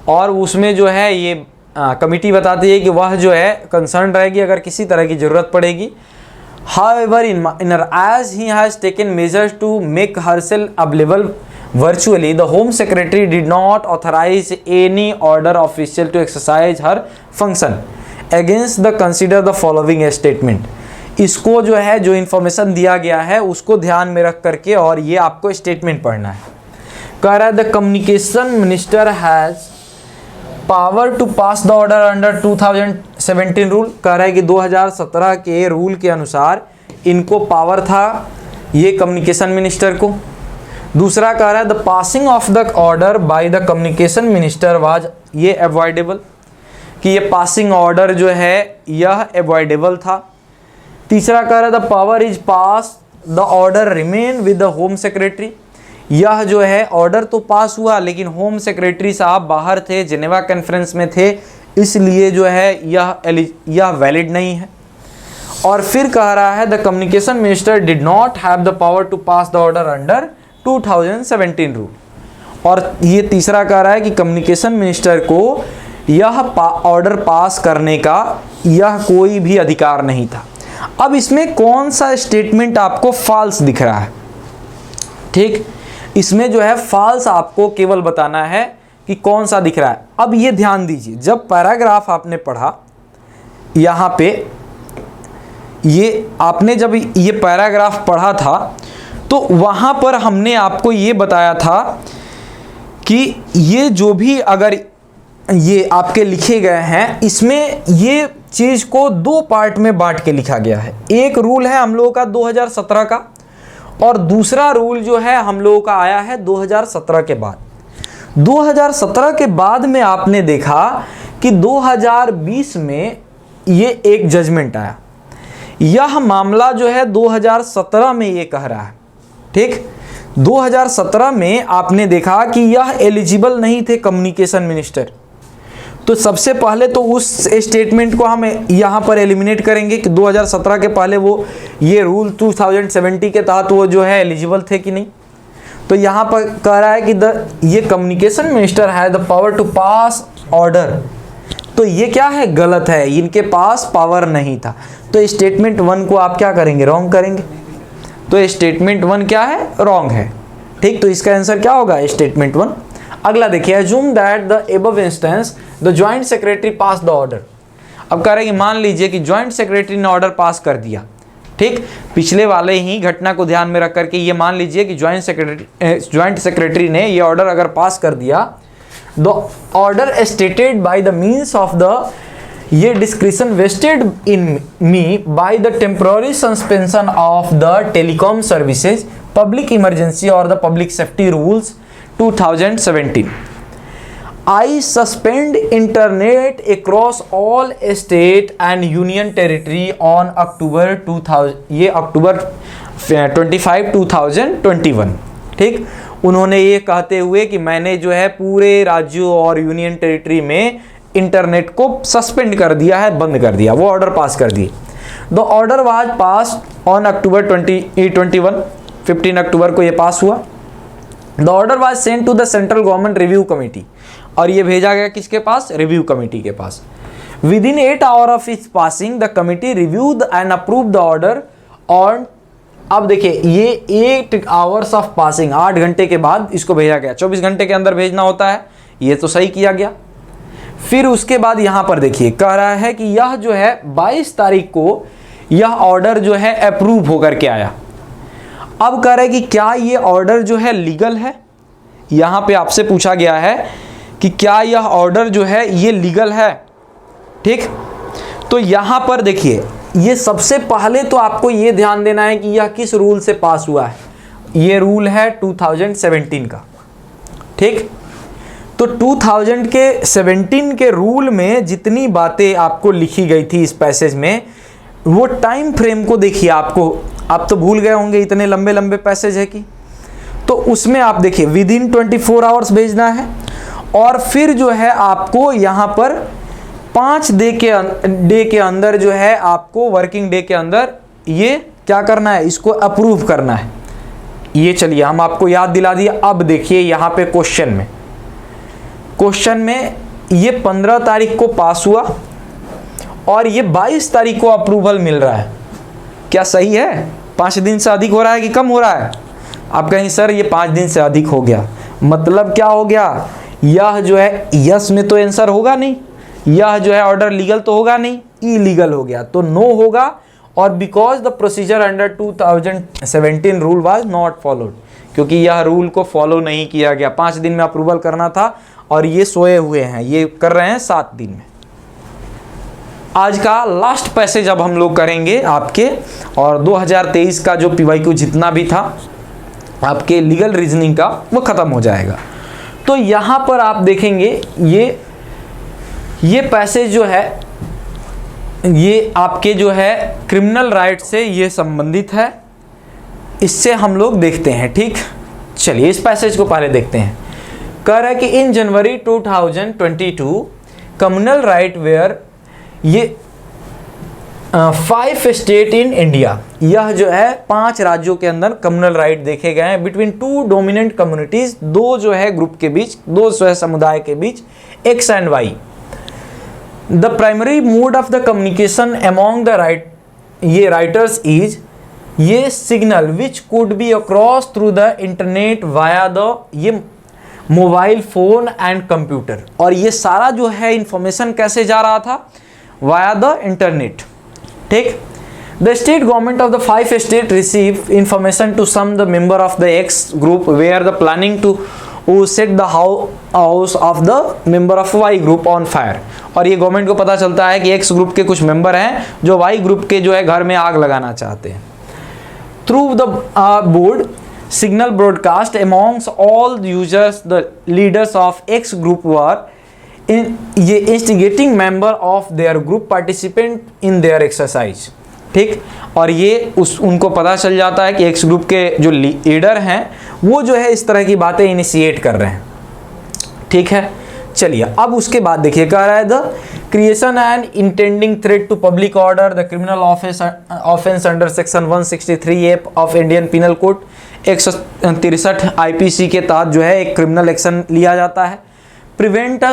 और उसमें जो है ये कमिटी बताती है कि वह जो है कंसर्न रहेगी अगर किसी तरह की ज़रूरत पड़ेगी। However, as he has taken measures to make herself available virtually, the Home Secretary did not authorize any order official to exercise her function against the consider the following statement। इसको जो है जो इन्फॉर्मेशन दिया गया है उसको ध्यान में रख करके और ये आपको स्टेटमेंट पढ़ना है। कह रहा है the communication minister has power to pass the order under 2017 rule. कह रहा है कि 2017 के रूल के अनुसार इनको पावर था ये कम्युनिकेशन मिनिस्टर को। दूसरा कह रहा है the passing of the order by the communication minister was ये अवॉइडेबल, कि ये पासिंग ऑर्डर जो है यह अवॉइडेबल था। तीसरा कह रहा है the power is pass the order remain with the home secretary. यह जो है ऑर्डर तो पास हुआ, लेकिन होम सेक्रेटरी साहब बाहर थे, जिनेवा कॉन्फ्रेंस में थे, इसलिए जो है यह वैलिड नहीं है। और फिर कह रहा है the communication minister did not have the power to pass the order under 2017 rule. और ये तीसरा कह रहा है कि कम्युनिकेशन मिनिस्टर को यह ऑर्डर पास करने का यह कोई भी अधिकार नहीं था। अब इसमें कौन सा स्टेटमेंट आपको फॉल्स दिख रहा है? ठीक, इसमें जो है फॉल्स आपको केवल बताना है कि कौन सा दिख रहा है। अब ये ध्यान दीजिए, जब पैराग्राफ आपने पढ़ा, यहाँ पे ये आपने जब ये पैराग्राफ पढ़ा था तो वहाँ पर हमने आपको ये बताया था कि ये जो भी अगर ये आपके लिखे गए हैं, इसमें ये चीज़ को दो पार्ट में बांट के लिखा गया है। एक रूल है हम लोगों का 2017 का, और दूसरा रूल जो है हम लोगों का आया है 2017 के बाद। 2017 के बाद में आपने देखा कि 2020 में ये एक जजमेंट आया। यह मामला जो है 2017 में ये कह रहा है। ठीक, 2017 में आपने देखा कि यह एलिजिबल नहीं थे कम्युनिकेशन मिनिस्टर। तो सबसे पहले तो उस स्टेटमेंट को हम यहाँ पर एलिमिनेट करेंगे कि 2017 के पहले वो ये रूल 2070 के तहत वो जो है एलिजिबल थे कि नहीं। तो यहाँ पर कह रहा है कि ये कम्युनिकेशन मिनिस्टर है the power to pass order. तो ये क्या है? गलत है, इनके पास पावर नहीं था। तो स्टेटमेंट 1 को आप क्या करेंगे? रॉन्ग करेंगे। तो स्टेटमेंट 1 क्या है? रॉन्ग है। ठीक, तो इसका आंसर क्या होगा? स्टेटमेंट 1। अगला देखिए, assume that the above instance the joint secretary pass the order. अब कह रहे हैं कि मान लीजिए कि ज्वाइंट सेक्रेटरी ने ऑर्डर पास कर दिया। ठीक, पिछले वाले ही घटना को ध्यान में रख करके ये मान लीजिए कि ज्वाइंट सेक्रेटरी ने ये ऑर्डर अगर पास कर दिया, the order stated by the means of the ये discretion vested in me by the temporary suspension of the telecom services public emergency or the public safety rules 2017। I suspend internet across all state and union territory on October 2000, ये अक्टूबर 25 2021। ठीक, उन्होंने ये कहते हुए कि मैंने जो है पूरे राज्यों और यूनियन टेरिटरी में इंटरनेट को सस्पेंड कर दिया है, बंद कर दिया, वो ऑर्डर पास कर दिए। The order was pass on October 2021, 15 अक्टूबर को ये पास हुआ। The order was sent to the central government review committee, और ये भेजा गया किसके पास? रिव्यू कमेटी के पास। Within 8 hour of its passing the committee reviewed and approve the order on. अब देखिए, ये 8 आवर्स ऑफ पासिंग, 8 घंटे के बाद इसको भेजा गया। 24 घंटे के अंदर भेजना होता है, ये तो सही किया गया। फिर उसके बाद यहाँ पर देखिए, कह रहा है कि यह जो है 22 तारीख को यह ऑर्डर जो है अप्रूव होकर के आया। अब कह रहे हैं कि क्या ये ऑर्डर जो है लीगल है? यहाँ पे आपसे पूछा गया है कि क्या यह ऑर्डर जो है ये लीगल है। ठीक, तो यहाँ पर देखिए, ये सबसे पहले तो आपको ये ध्यान देना है कि यह किस रूल से पास हुआ है। ये रूल है 2017 का। ठीक, तो 2017 के रूल में जितनी बातें आपको लिखी गई थी इस पैसेज में, वो टाइम फ्रेम को देखिए। आप तो भूल गए होंगे, इतने लंबे लंबे पैसेज है कि, तो उसमें आप देखिए विद इन 24 आवर्स भेजना है, और फिर जो है आपको यहाँ पर 5 डे के अंदर जो है आपको वर्किंग डे के अंदर ये क्या करना है? इसको अप्रूव करना है। ये चलिए हम आपको याद दिला दिया। अब देखिए यहाँ पे क्वेश्चन में ये 15 तारीख को पास हुआ और ये 22 तारीख को अप्रूवल मिल रहा है। क्या सही है? 5 दिन से अधिक हो रहा है कि कम हो रहा है? आप कहेंगे सर ये 5 दिन से अधिक हो गया, मतलब क्या हो गया? यह जो है यस में तो आंसर होगा नहीं, यह जो है ऑर्डर लीगल तो होगा नहीं, इलीगल हो गया, तो नो होगा। और because the procedure under 2017 rule was not followed, क्योंकि यह रूल को फॉलो नहीं किया गया। 5 दिन में अप्रूवल करना था और ये सोए हुए हैं, ये कर रहे हैं 7 दिन में। आज का लास्ट पैसेज अब हम लोग करेंगे आपके, और 2023 का जो PYQ जितना भी था आपके लीगल रीजनिंग का वो ख़त्म हो जाएगा। तो यहाँ पर आप देखेंगे ये पैसेज जो है ये आपके जो है क्रिमिनल राइट से ये संबंधित है। इससे हम लोग देखते हैं। ठीक, चलिए इस पैसेज को पहले देखते हैं। कह रहा है कि इन जनवरी 2022 कम्युनल राइट वेयर ये 5 स्टेट इन इंडिया, यह जो है 5 राज्यों के अंदर कम्युनल राइट देखे गए हैं बिटवीन 2 डोमिनेंट कम्युनिटीज, 2 जो है ग्रुप के बीच, 2 जो है समुदाय के बीच, X and Y. The primary mode of the communication among the ये राइटर्स इज ये signal which could be across through the internet via the ये मोबाइल फोन एंड कंप्यूटर। और ये सारा जो है इंफॉर्मेशन कैसे जा रहा था? Via the internet. ठीक, the state government of the 5 state receive information to some the member of the X group where the planning to set the house of the member of Y group on fire. और ये government को पता चलता है कि x group के कुछ member हैं जो वाई ग्रुप के जो है घर में आग लगाना चाहते हैं। Through the board signal broadcast amongst all users, the leaders of X group were ये instigating member of their group participant in their exercise। ठीक, और ये उनको पता चल जाता है कि X ग्रुप के जो लीडर हैं वो जो है इस तरह की बातें इनिशिएट कर रहे हैं। ठीक है, चलिए अब उसके बाद देखिए कह रहा है the creation and intending threat to public order the criminal offence under section 163A of Indian penal code 163 IPC के तहत जो है एक क्रिमिनल एक्शन लिया जाता है। Prevent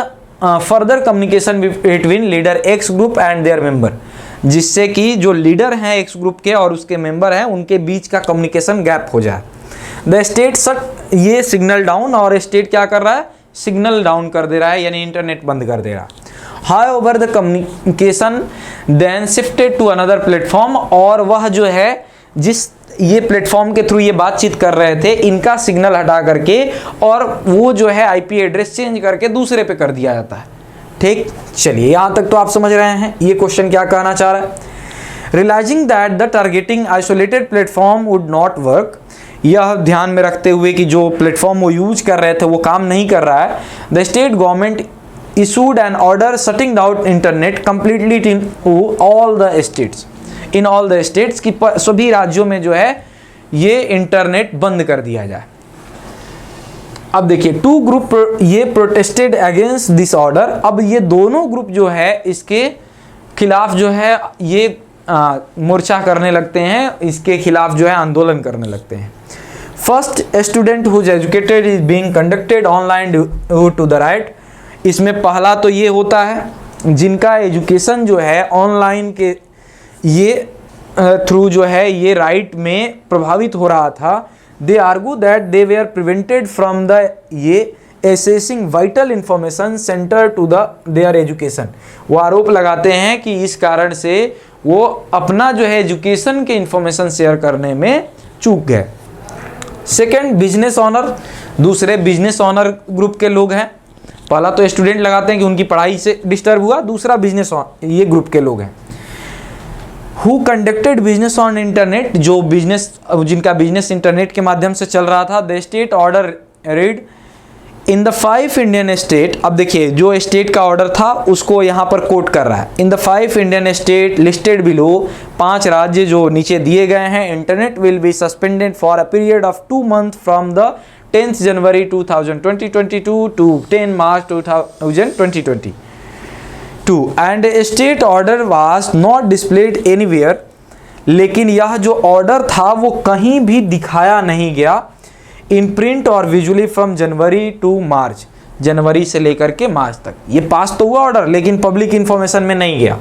further communication between leader x group and there member, जिससे कि जो लीडर हैं एक्स ग्रुप के और उसके मेंबर हैं उनके बीच का कम्युनिकेशन गैप हो जाए। द स्टेट शट ये सिग्नल डाउन, और स्टेट क्या कर रहा है? सिग्नल डाउन कर दे रहा है, यानी इंटरनेट बंद कर दे रहा है। However the communication then shifted to another platform, और वह जो है जिस ये प्लेटफॉर्म के थ्रू ये बातचीत कर रहे थे इनका सिग्नल हटा करके और वो जो है आईपी एड्रेस चेंज करके दूसरे पे कर दिया जाता है। ठीक, चलिए यहाँ तक तो आप समझ रहे हैं ये क्वेश्चन क्या कहना चाह रहा है। Realising that the targeting isolated platform would not work, यह ध्यान में रखते हुए कि जो प्लेटफॉर्म वो यूज कर रहे थे वो काम नहीं कर रहा है, the state government issued an order shutting down internet completely in all the states, in all the states कि सभी राज्यों में जो है ये इंटरनेट बंद कर दिया जाए। अब देखिए 2 ग्रुप ये प्रोटेस्टेड अगेंस्ट दिस ऑर्डर, अब ये दोनों ग्रुप जो है इसके खिलाफ जो है ये मोर्चा करने लगते हैं, इसके खिलाफ जो है आंदोलन करने लगते हैं। First student whose educated is being conducted online due to the right, इसमें पहला तो ये होता है जिनका एजुकेशन जो है ऑनलाइन के ये थ्रू जो है ये राइट में प्रभावित हो रहा था। They argue that they were prevented from the ये accessing vital information centre to the their education, वो आरोप लगाते हैं कि इस कारण से वो अपना जो है एजुकेशन के इंफॉर्मेशन शेयर करने में चूक गए। सेकेंड बिजनेस ऑनर, दूसरे बिजनेस ऑनर ग्रुप के लोग हैं। पहला तो स्टूडेंट लगाते हैं कि उनकी पढ़ाई से डिस्टर्ब हुआ, दूसरा बिजनेस ये ग्रुप के लोग हैं। Who conducted business on internet, जो बिजनेस जिनका बिजनेस इंटरनेट के माध्यम से चल रहा था। The state order read in the 5 Indian state, अब देखिए जो स्टेट का ऑर्डर था उसको यहाँ पर कोट कर रहा है। In the 5 Indian state listed below, 5 राज्य जो नीचे दिए गए हैं, internet will be suspended for a period of 2 month from the 10th January 2022 to 10 March 2022 and a state order was not displayed anywhere, लेकिन यह जो ऑर्डर था वो कहीं भी दिखाया नहीं गया इन प्रिंट और विजुअली फ्रॉम जनवरी टू मार्च, जनवरी से लेकर के मार्च तक। ये पास तो हुआ ऑर्डर लेकिन पब्लिक इंफॉर्मेशन में नहीं गया।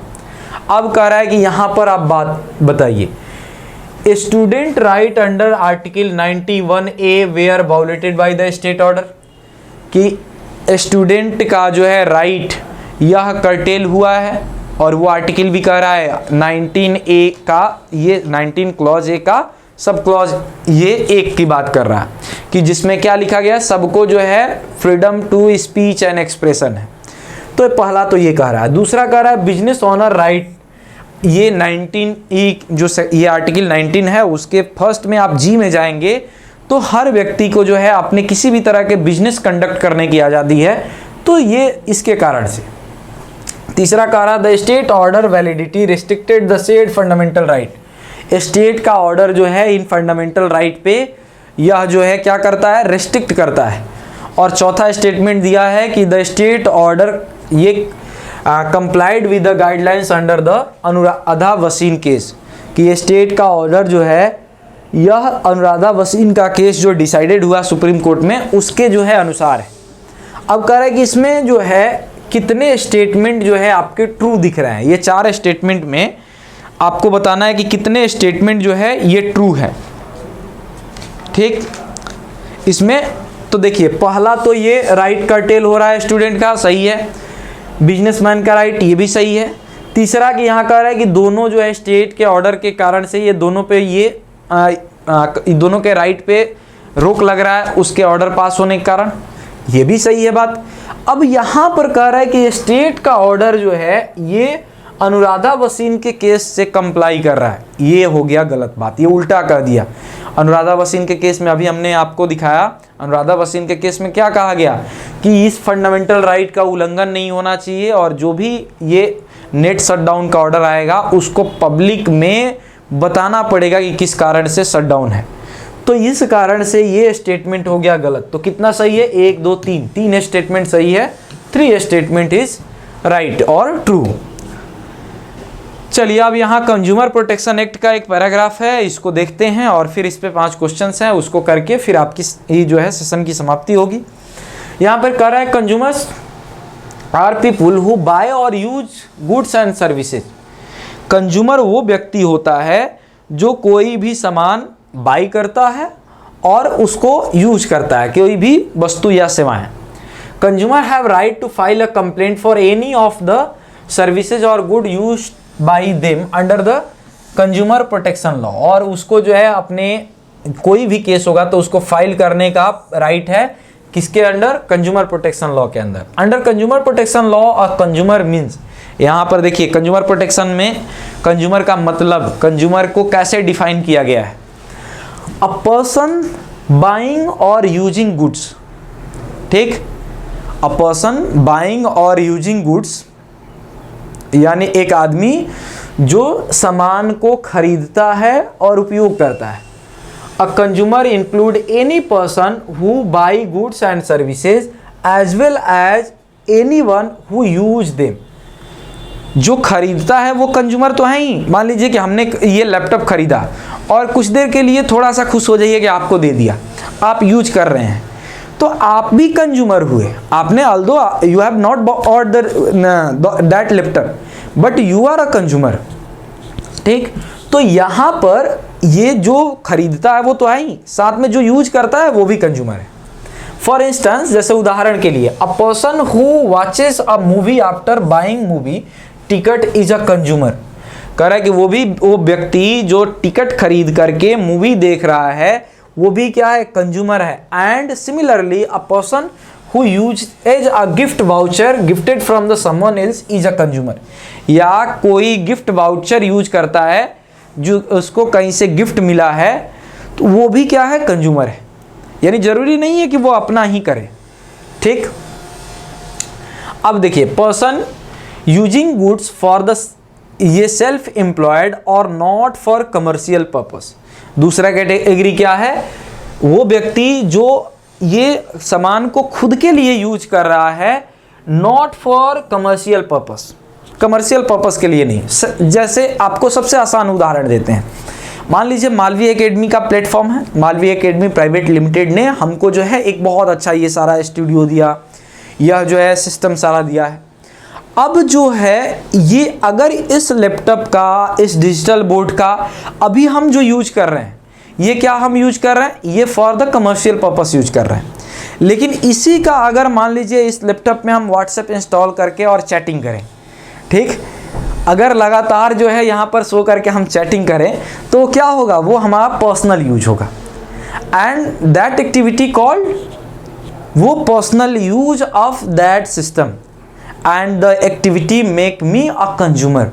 अब कह रहा है कि यहाँ पर आप बात बताइए, student right under article 91A where violated by the state order, कि स्टूडेंट का जो है राइट यह कर्टेल हुआ है, और वो आर्टिकल भी कह रहा है 19A का, ये 19 क्लॉज ए का सब क्लॉज ये एक की बात कर रहा है कि जिसमें क्या लिखा गया, सबको जो है freedom to speech and expression है। तो पहला तो ये कह रहा है। दूसरा कह रहा है बिजनेस ऑनर राइट, ये 19E जो ये आर्टिकल 19 है उसके फर्स्ट में आप जी में जाएंगे तो हर व्यक्ति को जो है अपने किसी भी तरह के बिजनेस कंडक्ट करने की आज़ादी है, तो ये इसके कारण से। तीसरा कह रहा the state order validity restricted the said fundamental right, state का ऑर्डर जो है इन फंडामेंटल राइट पे यह जो है क्या करता है, रेस्ट्रिक्ट करता है। और चौथा स्टेटमेंट दिया है कि द स्टेट ऑर्डर ये complied with the guidelines under the Anuradha वसीन case, कि स्टेट का ऑर्डर जो है यह अनुराधा वसीन का केस जो डिसाइडेड हुआ सुप्रीम कोर्ट में उसके जो है अनुसार है। अब कह रहा है कि इसमें जो है कितने स्टेटमेंट जो है आपके ट्रू दिख रहे हैं। ये 4 स्टेटमेंट में आपको बताना है कि कितने स्टेटमेंट जो है ये ट्रू है। ठीक, इसमें तो देखिए पहला तो ये राइट कर्टेल हो रहा है स्टूडेंट का, सही है। बिजनेसमैन का राइट, ये भी सही है। तीसरा कि यहाँ कह रहा है कि दोनों जो है स्टेट के ऑर्डर के कारण से ये दोनों पे ये दोनों के राइट पे रोक लग रहा है उसके ऑर्डर पास होने के कारण, ये भी सही है बात। अब यहाँ पर कह रहा है कि स्टेट का ऑर्डर जो है ये अनुराधा वसीन के केस से कंप्लाई कर रहा है, ये हो गया गलत बात, ये उल्टा कर दिया। अनुराधा वसीन के केस में अभी हमने आपको दिखाया, अनुराधा वसीन के केस में क्या कहा गया कि इस फंडामेंटल राइट का उल्लंघन नहीं होना चाहिए और जो भी ये नेट शटडाउन का ऑर्डर आएगा उसको पब्लिक में बताना पड़ेगा कि किस कारण से शटडाउन है। तो इस कारण से ये स्टेटमेंट हो गया गलत। तो कितना सही है, 1 2 3, 3 स्टेटमेंट सही है, 3 स्टेटमेंट इज राइट और ट्रू। चलिए अब यहाँ कंज्यूमर प्रोटेक्शन एक्ट का एक पैराग्राफ है, इसको देखते हैं और फिर इस पे 5 क्वेश्चंस हैं, उसको करके फिर आपकी ये जो है सेशन की समाप्ति होगी। यहाँ पर कह रहा है consumers are people who buy or use goods and services. Consumer वो व्यक्ति होता है जो कोई भी सामान बाई करता है और उसको यूज करता है, कोई भी वस्तु या सेवाएं। Consumer have right to file a complaint for any of the services or good use by them under the consumer protection law. और उसको जो है अपने कोई भी केस होगा तो उसको फाइल करने का राइट है, किसके अंडर, कंज्यूमर प्रोटेक्शन लॉ के अंदर। अंडर कंज्यूमर प्रोटेक्शन लॉ और कंज्यूमर मीन्स, यहाँ पर देखिए कंज्यूमर प्रोटेक्शन में कंज्यूमर का मतलब, कंज्यूमर को कैसे डिफाइन किया गया है, अ पर्सन बाइंग और यूजिंग गुड्स। ठीक, अ पर्सन बाइंग और यूजिंग गुड्स यानी एक आदमी जो सामान को खरीदता है और उपयोग करता है। A consumer include any person who buy goods and services as well as any one who use them. जो खरीदता है वो कंज्यूमर तो है ही। मान लीजिए कि हमने ये लैपटॉप खरीदा और कुछ देर के लिए थोड़ा सा खुश हो जाइए कि आपको दे दिया, आप यूज कर रहे हैं, तो आप भी कंज्यूमर हुए। आपने although you have not bought that laptop but you are a consumer. ठीक, तो यहाँ पर ये जो खरीदता है वो तो है ही, साथ में जो यूज करता है वो भी कंज्यूमर है। फॉर इंस्टेंस, जैसे उदाहरण के लिए, अ person who watches a movie after buying movie ticket is a consumer. कह रहा है कि वो व्यक्ति जो टिकट खरीद करके मूवी देख रहा है वो भी क्या है, कंज्यूमर है। And similarly a person who use as a gift voucher gifted from the someone else is a consumer. या कोई गिफ्ट वाउचर यूज करता है जो उसको कहीं से गिफ्ट मिला है तो वो भी क्या है, कंज्यूमर है। यानी जरूरी नहीं है कि वो अपना ही करे। ठीक, अब देखिए, person using goods for the, ये सेल्फ एम्प्लॉयड और नॉट फॉर कमर्शियल पर्पस। दूसरा कैटेगरी क्या है, वो व्यक्ति जो ये सामान को खुद के लिए यूज कर रहा है, not for commercial purpose, commercial purpose के लिए नहीं। जैसे आपको सबसे आसान उदाहरण देते हैं, मान लीजिए मालवी एकेडमी का प्लेटफॉर्म है, मालवी एकेडमी प्राइवेट लिमिटेड ने हमको जो है एक बहुत अच्छा ये सारा स्टूडियो दिया, यह जो है सिस्टम सारा दिया है। अब जो है ये अगर इस लैपटॉप का, इस डिजिटल बोर्ड का अभी हम जो यूज कर रहे हैं, ये क्या हम यूज कर रहे हैं, ये for the commercial purpose use कर रहे हैं। लेकिन इसी का अगर मान लीजिए इस लैपटॉप में हम व्हाट्सएप इंस्टॉल करके और चैटिंग करें, ठीक, अगर लगातार जो है यहाँ पर शो करके हम चैटिंग करें तो क्या होगा, वो हमारा पर्सनल यूज होगा। एंड दैट एक्टिविटी कॉल्ड, वो personal use of that system and the activity make me a consumer.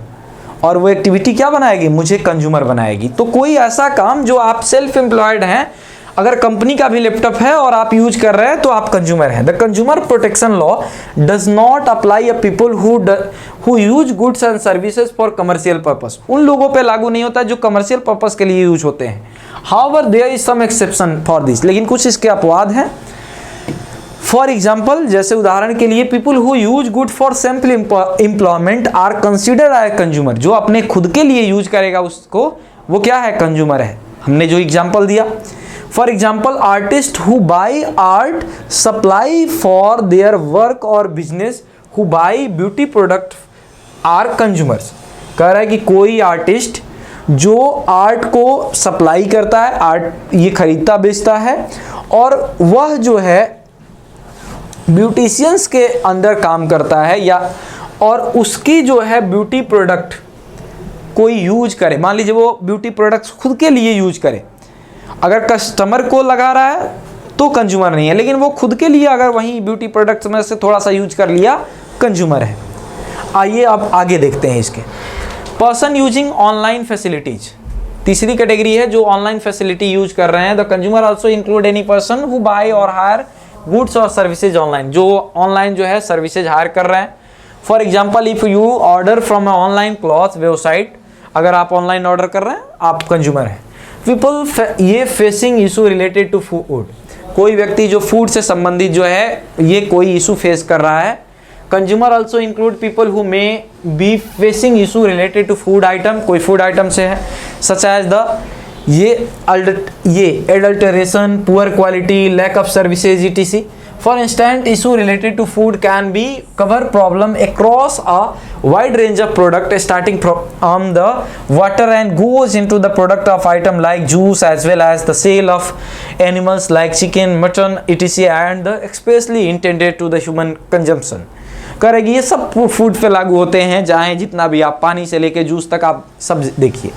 और वो एक्टिविटी क्या बनाएगी, मुझे कंज्यूमर बनाएगी। तो कोई ऐसा काम जो आप सेल्फ एम्प्लॉयड हैं, अगर कंपनी का भी लैपटॉप है और आप यूज कर रहे हैं तो आप कंज्यूमर हैं। The consumer protection law does not apply a people who use goods and services for commercial purpose. उन लोगों पे लागू नहीं होता जो कमर्शियल पर्पस के लिए यूज होते हैं। However there is some exception for this, लेकिन कुछ इसके अपवाद हैं। फॉर एग्जाम्पल, जैसे उदाहरण के लिए, people who use good for simple employment are considered as consumer. जो अपने खुद के लिए यूज करेगा उसको, वो क्या है? कंज्यूमर है। हमने जो एग्जाम्पल दिया, for example, artist who buy art supply for their work or business who buy beauty product are consumers. कह रहा है कि कोई आर्टिस्ट जो आर्ट को सप्लाई करता है, आर्ट ये खरीदता बेचता है, और वह जो है ब्यूटिशियंस के अंदर काम करता है, या और उसकी जो है ब्यूटी प्रोडक्ट कोई यूज करे। मान लीजिए वो ब्यूटी प्रोडक्ट्स खुद के लिए यूज करे, अगर कस्टमर को लगा रहा है तो कंज्यूमर नहीं है, लेकिन वो खुद के लिए अगर वहीं ब्यूटी प्रोडक्ट्स में से थोड़ा सा यूज कर लिया, कंज्यूमर है। आइए अब आगे देखते हैं इसके। पर्सन यूजिंग ऑनलाइन फैसिलिटीज, तीसरी कैटेगरी है जो ऑनलाइन फैसिलिटी यूज कर रहे हैं। The consumer also include any person who buy or hire goods or services online, जो ऑनलाइन जो है सर्विसेज हायर कर रहे हैं। For example, if you order from a online cloth website, अगर आप ऑनलाइन ऑर्डर कर रहे हैं आप कंज्यूमर हैं। पीपल ये facing issue related to food, कोई व्यक्ति जो फूड से संबंधित जो है ये कोई इशू फेस कर रहा है। Consumer also include people who may be facing issue related to food item, कोई फूड आइटम से है, सच एज द ये adulteration, poor quality, lack of services etc. For instance, issue related to food can be cover problem across a wide range of product starting from the water and goes into the product of item like juice as well as the sale of animals like chicken, mutton etc. and the especially intended to the human consumption. करेगी ये सब food पे लागू होते हैं, चाहे जितना भी आप पानी से लेके जूस तक आप सब देखिए।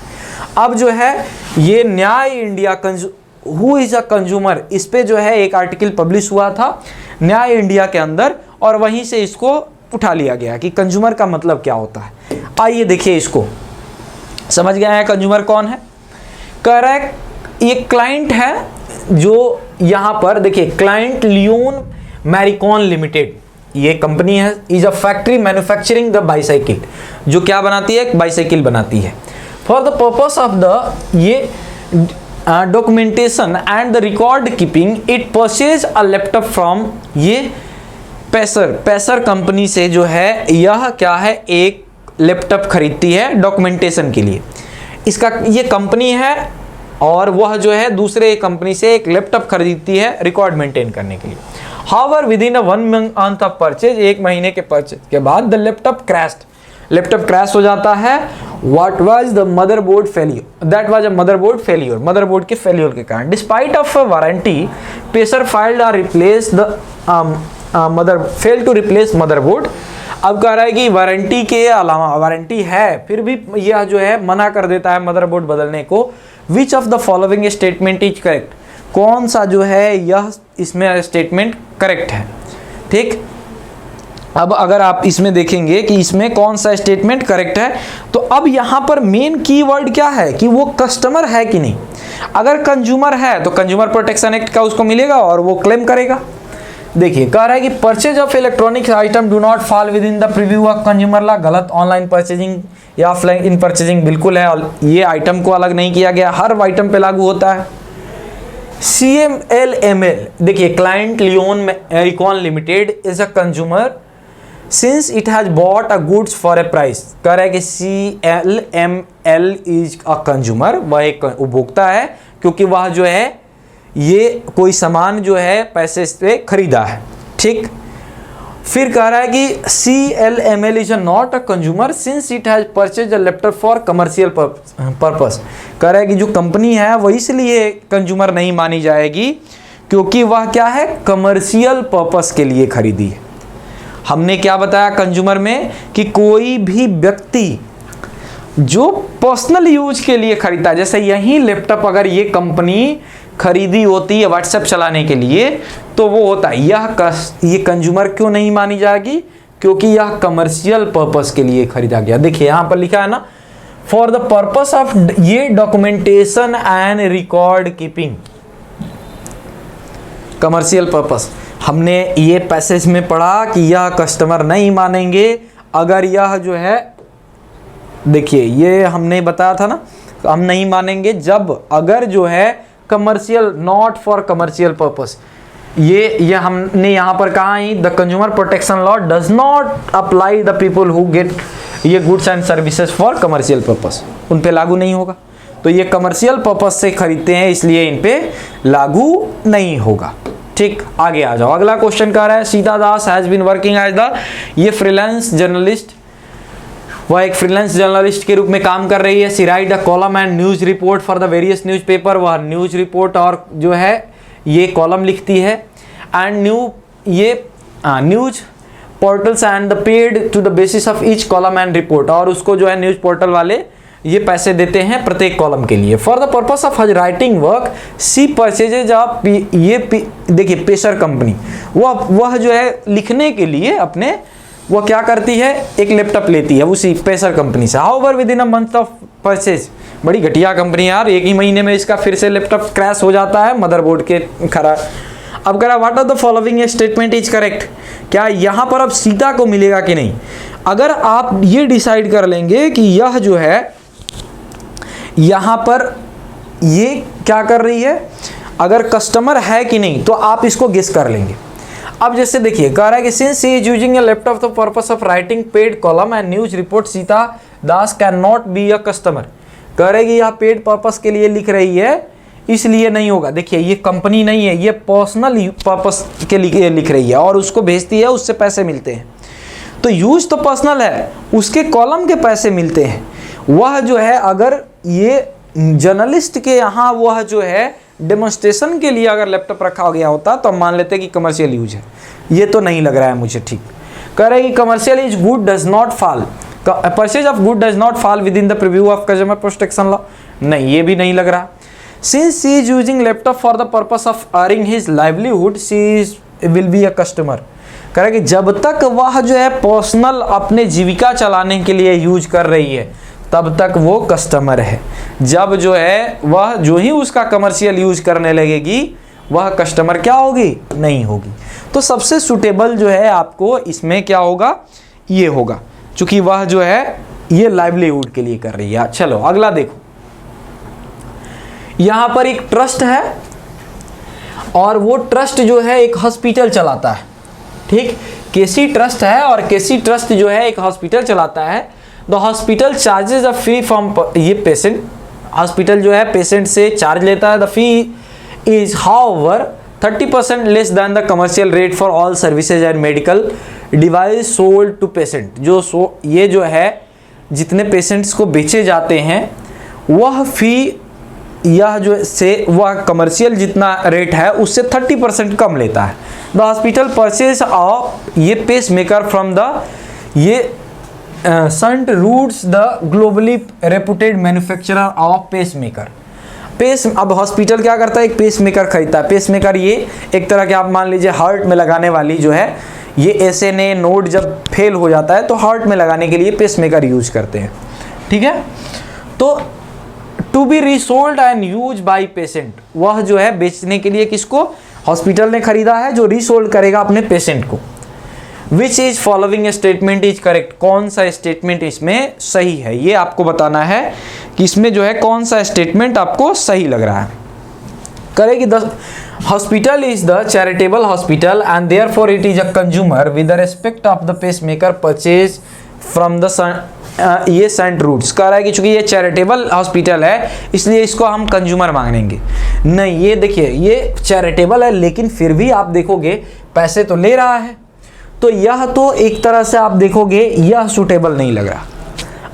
अब जो है ये न्याय India who is a consumer, इस पे जो है एक आर्टिकल पब्लिश हुआ था न्याय इंडिया के अंदर, और वहीं से इसको उठा लिया गया कि कंज्यूमर का मतलब क्या होता है। आइए देखिए इसको, समझ गए हैं कंज्यूमर कौन है? कह रहा है ये क्लाइंट है, जो यहाँ पर देखिए क्लाइंट लियोन मैरिकॉन लिमिटेड, ये कंपनी है, is a factory manufacturing the bicycle, जो क्या बनाती है? बाईसाइकिल बनाती है। For the purpose of the ये documentation and the record keeping it purchase a laptop from ये पैसर कंपनी से जो है यह क्या है? एक लैपटॉप खरीदती है डॉक्यूमेंटेशन के लिए। इसका ये कंपनी है और वह जो है दूसरे कंपनी से एक लैपटॉप खरीदती है रिकॉर्ड मेंटेन करने के लिए। However within 1 month of purchase, 1 महीने के परचेज के बाद the laptop crashed, laptop crash हो जाता है। What was the motherboard failure, that was a motherboard failure, motherboard के फेलियर के कारण। Despite of warranty Pacer filed or replace the fail to replace motherboard. अब कह रहा है कि वारंटी के अलावा, वारंटी है फिर भी यह जो है मना कर देता है मदरबोर्ड बदलने को। विच of the following statement is correct, कौन सा जो है यह इसमें स्टेटमेंट करेक्ट है? ठीक, अब अगर आप इसमें देखेंगे कि इसमें कौन सा स्टेटमेंट करेक्ट है, तो अब यहाँ पर मेन कीवर्ड क्या है कि वो कस्टमर है कि नहीं। अगर कंज्यूमर है तो कंज्यूमर प्रोटेक्शन एक्ट का उसको मिलेगा और वो क्लेम करेगा। देखिए कह रहा है कि purchase of electronics item do not fall within the purview of consumer law, गलत। ऑनलाइन परचेजिंग या ऑफलाइन इन परचेजिंग बिल्कुल है, ये आइटम को अलग नहीं किया गया, हर आइटम पे लागू होता है। CMLML, देखिए client Leon Maricon limited is a consumer since it has bought a goods for a price. कह रहा है कि CLML इज अ कंज्यूमर, वह एक उपभोक्ता है क्योंकि वह जो है ये कोई सामान जो है पैसे से खरीदा है। ठीक, फिर कह रहा है कि CLML is not a consumer since it has purchase a laptop for commercial purpose. कह रहा है कि जो कंपनी है वो इसलिए कंज्यूमर नहीं मानी जाएगी क्योंकि वह क्या है? कमर्शियल पर्पस के लिए खरीदी है। हमने क्या बताया कंज्यूमर में कि कोई भी व्यक्ति जो पर्सनल यूज के लिए खरीदता है, जैसे यही लैपटॉप अगर ये कंपनी खरीदी होती है व्हाट्सएप चलाने के लिए तो वो होता है, ये कंज्यूमर क्यों नहीं मानी जाएगी? क्योंकि यह कमर्शियल पर्पस के लिए खरीदा गया। देखिए यहाँ पर लिखा है ना, फॉर द पर्पस ऑफ ये documentation and record keeping, commercial purpose. हमने ये पैसेज में पढ़ा कि यह कस्टमर नहीं मानेंगे अगर यह जो है, देखिए ये हमने बताया था ना, हम नहीं मानेंगे जब अगर जो है commercial, not for commercial purpose, ये हमने यहाँ पर कहा ही the consumer protection law does not apply the people who get ये goods and services for commercial purpose, उन पे लागू नहीं होगा। तो ये कमर्शियल पर्पस से खरीदते हैं इसलिए इन पे लागू नहीं होगा। ठीक, आगे आ जाओ। अगला क्वेश्चन कह रहा है Sita Das has been working as the, ये फ्रीलांस जर्नलिस्ट, वह एक फ्रीलांस जर्नलिस्ट के रूप में काम कर रही है। She write the column and news report for the various newspaper, वह न्यूज रिपोर्ट और जो है ये कॉलम लिखती है। And news portals and the paid to the basis of each column and report, और उसको जो है न्यूज पोर्टल वाले ये पैसे देते हैं प्रत्येक कॉलम के लिए। For the purpose of his writing work she purchases of देखिए पेशर कंपनी, वह जो है लिखने के लिए अपने वह क्या करती है, एक लैपटॉप लेती है उसी पेशर कंपनी से। However with in a month of purchase, बड़ी घटिया कंपनी यार, एक ही महीने में इसका फिर से लैपटॉप क्रैश हो जाता है मदरबोर्ड के खराब। अब कह रहा what are the following statement is correct, क्या यहाँ पर अब सीता को मिलेगा कि नहीं। अगर आप ये डिसाइड कर लेंगे कि यह जो है यहाँ पर ये क्या कर रही है, अगर कस्टमर है कि नहीं, तो आप इसको गेस कर लेंगे। अब जैसे देखिए कह रहा है कि since he is using A laptop the purpose of writing paid column and news report, Sita Das can not B a customer. कह रहे कि यह पेड पर्पस के लिए लिख रही है इसलिए नहीं होगा। देखिए ये कंपनी नहीं है, ये पर्सनल पर्पस के लिए लिख रही है और उसको भेजती है, उससे पैसे मिलते हैं। तो यूज तो पर्सनल है, उसके कॉलम के पैसे मिलते हैं। वह जो है अगर ये जर्नलिस्ट के यहाँ वह जो है डेमोन्स्ट्रेशन के लिए अगर लैपटॉप रखा गया होता तो हम मान लेते हैं कि कमर्शियल यूज है। ये तो नहीं लग रहा है मुझे ठीक। कह रहे हैं कि commercial is good does not fall, purchase of good does not fall within the purview of consumer protection law, नहीं ये भी नहीं लग रहा। Since she is using laptop for the purpose of earning his livelihood she will be a customer. कह रहे कि जब तक वह जो है पर्सनल अपने जीविका चलाने के लिए यूज कर रही है तब तक वो कस्टमर है। जब जो है वह जो ही उसका कमर्शियल यूज करने लगेगी वह कस्टमर क्या होगी, नहीं होगी। तो सबसे सुटेबल जो है आपको इसमें क्या होगा, ये होगा, क्योंकि वह जो है ये लाइवलीहुड के लिए कर रही है। चलो अगला देखो, यहां पर एक ट्रस्ट है और वो ट्रस्ट जो है एक हॉस्पिटल चलाता है। ठीक, केसी ट्रस्ट है और केसी ट्रस्ट जो है एक हॉस्पिटल चलाता है। The hospital charges a fee from, ये पेशेंट, हॉस्पिटल जो है पेशेंट से चार्ज लेता है। The fee is however 30% less than the commercial rate for all services and medical device sold to patient. ये जो है जितने पेशेंट्स को बेचे जाते हैं वह फी यह जो से वह कमर्शियल जितना रेट है उससे 30% कम लेता है। द हॉस्पिटल परचेज ऑफ ये पेस मेकर फ्रॉम द ये Saint Roots the globally reputed manufacturer of pacemaker. अब हॉस्पिटल क्या करता है, एक पेस मेकर खरीदता है। पेस मेकर ये एक तरह के आप मान लीजिए हार्ट में लगाने वाली जो है, ये SNA नोड जब फेल हो जाता है तो हार्ट में लगाने के लिए पेस मेकर यूज करते हैं। ठीक है, तो to be resold and use by patient, वह जो है बेचने के लिए किसको, हॉस्पिटल ने खरीदा है जो रीसोल्ड करेगा अपने पेशेंट को। Which is following statement is correct, कौन सा स्टेटमेंट इसमें सही है, ये आपको बताना है कि इसमें जो है कौन सा स्टेटमेंट आपको सही लग रहा है। करेगी the hospital is the charitable hospital and therefore it is a consumer with the respect of the pacemaker purchase from the ये सेंट रूट्स। कह रहा है कि चूंकि ये चैरिटेबल हॉस्पिटल है इसलिए इसको हम कंज्यूमर मांगेंगे। नहीं, ये देखिए ये चैरिटेबल है लेकिन फिर भी आप देखोगे पैसे तो ले रहा है, तो यह तो एक तरह से आप देखोगे यह सुटेबल नहीं लग रहा।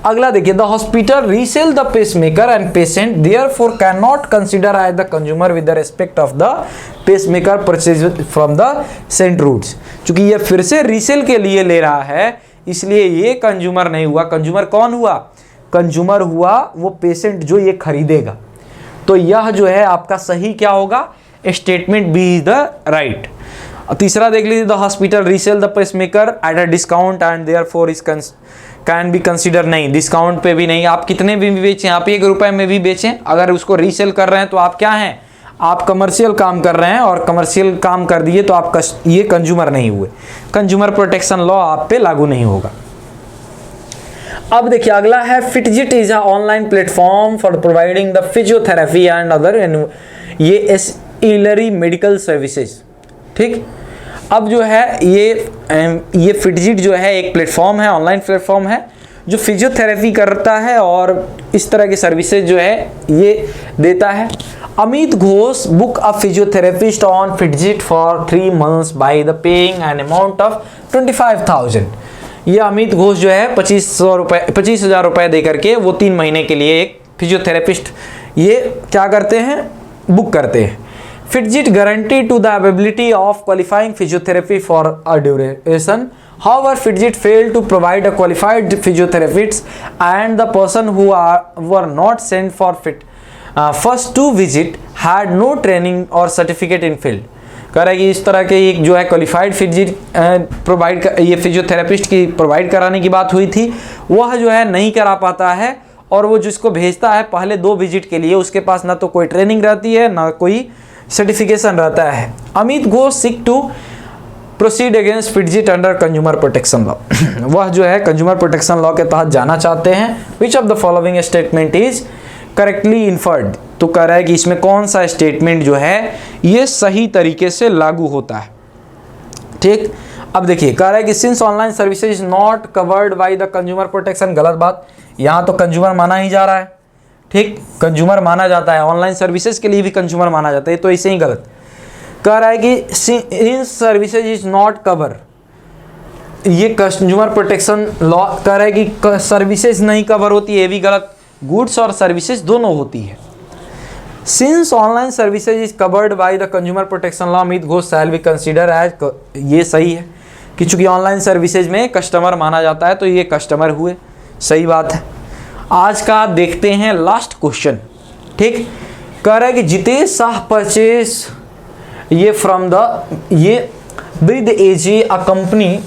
अगला देखिए, the hospital resale the pacemaker and patient therefore can not consider as the consumer with the respect of the pacemaker purchase from the Saint Roots. चूंकि यह फिर से रीसेल के लिए ले रहा है इसलिए ये कंज्यूमर नहीं हुआ। कंज्यूमर कौन हुआ, कंज्यूमर हुआ वो पेशेंट जो ये खरीदेगा। तो यह जो है आपका सही क्या होगा, statement B is the right. तीसरा देख लीजिए, the hospital resale the pacemaker at a discount and therefore is can be consider, नहीं डिस्काउंट पे भी नहीं, आप कितने भी बेचें, आप 1 रुपए में भी बेचें, अगर उसको रीसेल कर रहे हैं तो आप क्या हैं, आप कमर्शियल काम कर रहे हैं और कमर्शियल काम कर दिए तो आप ये कंज्यूमर नहीं हुए, कंज्यूमर प्रोटेक्शन लॉ आप पे लागू नहीं होगा। अब देखिए अगला है Fitjit is a online platform for providing the physiotherapy and other ये एसिलरी मेडिकल सर्विसेज। ठीक, अब जो है ये फिटजिट जो है एक प्लेटफॉर्म है, ऑनलाइन प्लेटफॉर्म है जो फिजियोथेरेपी करता है और इस तरह की सर्विसेज जो है ये देता है। Amit Ghosh book a physiotherapist on Fitjit for 3 months by the paying an amount of 25,000। ये अमित घोष जो है 25,000 रुपये दे करके वो 3 महीने के लिए एक फिजियोथेरेपिस्ट ये क्या करते हैं, बुक करते हैं। Fitjit guarantee to the availability of qualifying physiotherapy for a duration. However, Fitbit failed to provide a qualified physiotherapists and the person who were not sent for first to visit had no training or certificate in field। कह रहा है कि इस तरह के एक जो है क्वालिफाइड फिटजिट प्रोवाइड ये फिजियोथेरेपिस्ट की प्रोवाइड कराने की बात हुई थी, वह जो है नहीं करा पाता है और वो जिसको भेजता है पहले 2 विजिट के लिए उसके पास ना तो कोई ट्रेनिंग रहती है ना कोई सर्टिफिकेशन रहता है। Amit Ghosh seek to proceed against Fitjit under consumer protection law. वह जो है कंज्यूमर प्रोटेक्शन लॉ के तहत जाना चाहते हैं। विच of the following statement is correctly inferred. तो कह रहा है कि इसमें कौन सा स्टेटमेंट जो है ये सही तरीके से लागू होता है। ठीक, अब देखिए कह रहा है कि since online services is not covered by the consumer protection, गलत बात, यहाँ तो कंज्यूमर माना ही जा रहा है। ठीक, कंज्यूमर माना जाता है, ऑनलाइन सर्विसेज के लिए भी कंज्यूमर माना जाता है, तो ऐसे ही गलत। कह रहा है कि इन सर्विसेज इज नॉट कवर, ये कंज्यूमर प्रोटेक्शन लॉ कह रहा है कि सर्विसेज नहीं कवर होती है, ये भी गलत। गुड्स और सर्विसेज दोनों होती है। Since online services is covered by the consumer protection law Amit Ghosh shall be consider as, ये सही है कि चूंकि ऑनलाइन सर्विसेज में कस्टमर माना जाता है तो ये कस्टमर हुए, सही बात है। आज का देखते हैं लास्ट क्वेश्चन। ठीक, कह रहा है कि जितेश शाह परचेज ये फ्रॉम द ये ब्रीथ एजी अ कंपनी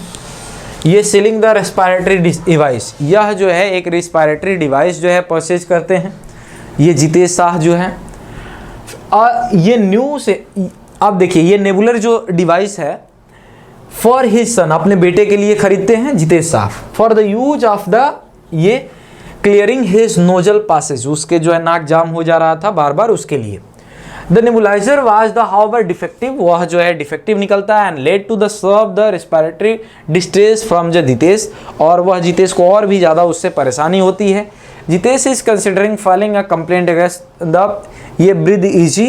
ये सेलिंग द रेस्पिरेटरी डिवाइस, यह जो है एक रेस्पिरेटरी डिवाइस जो है परचेज करते हैं ये जितेश शाह जो है। ये न्यू से अब देखिए ये नेबुलर जो डिवाइस है फॉर हिज सन, अपने बेटे के लिए खरीदते हैं Jitesh Shah, for the use of the ये क्लियरिंग हिज नोजल पासेज, उसके जो है नाक जाम हो जा रहा था बार बार उसके लिए। The nebuliser was the however defective, वह जो है डिफेक्टिव निकलता है and led to the severe the respiratory distress from the Jitesh, और वह जितेश को और भी ज़्यादा उससे परेशानी होती है। Jitesh is considering filing a complaint against the ये Breathe Easy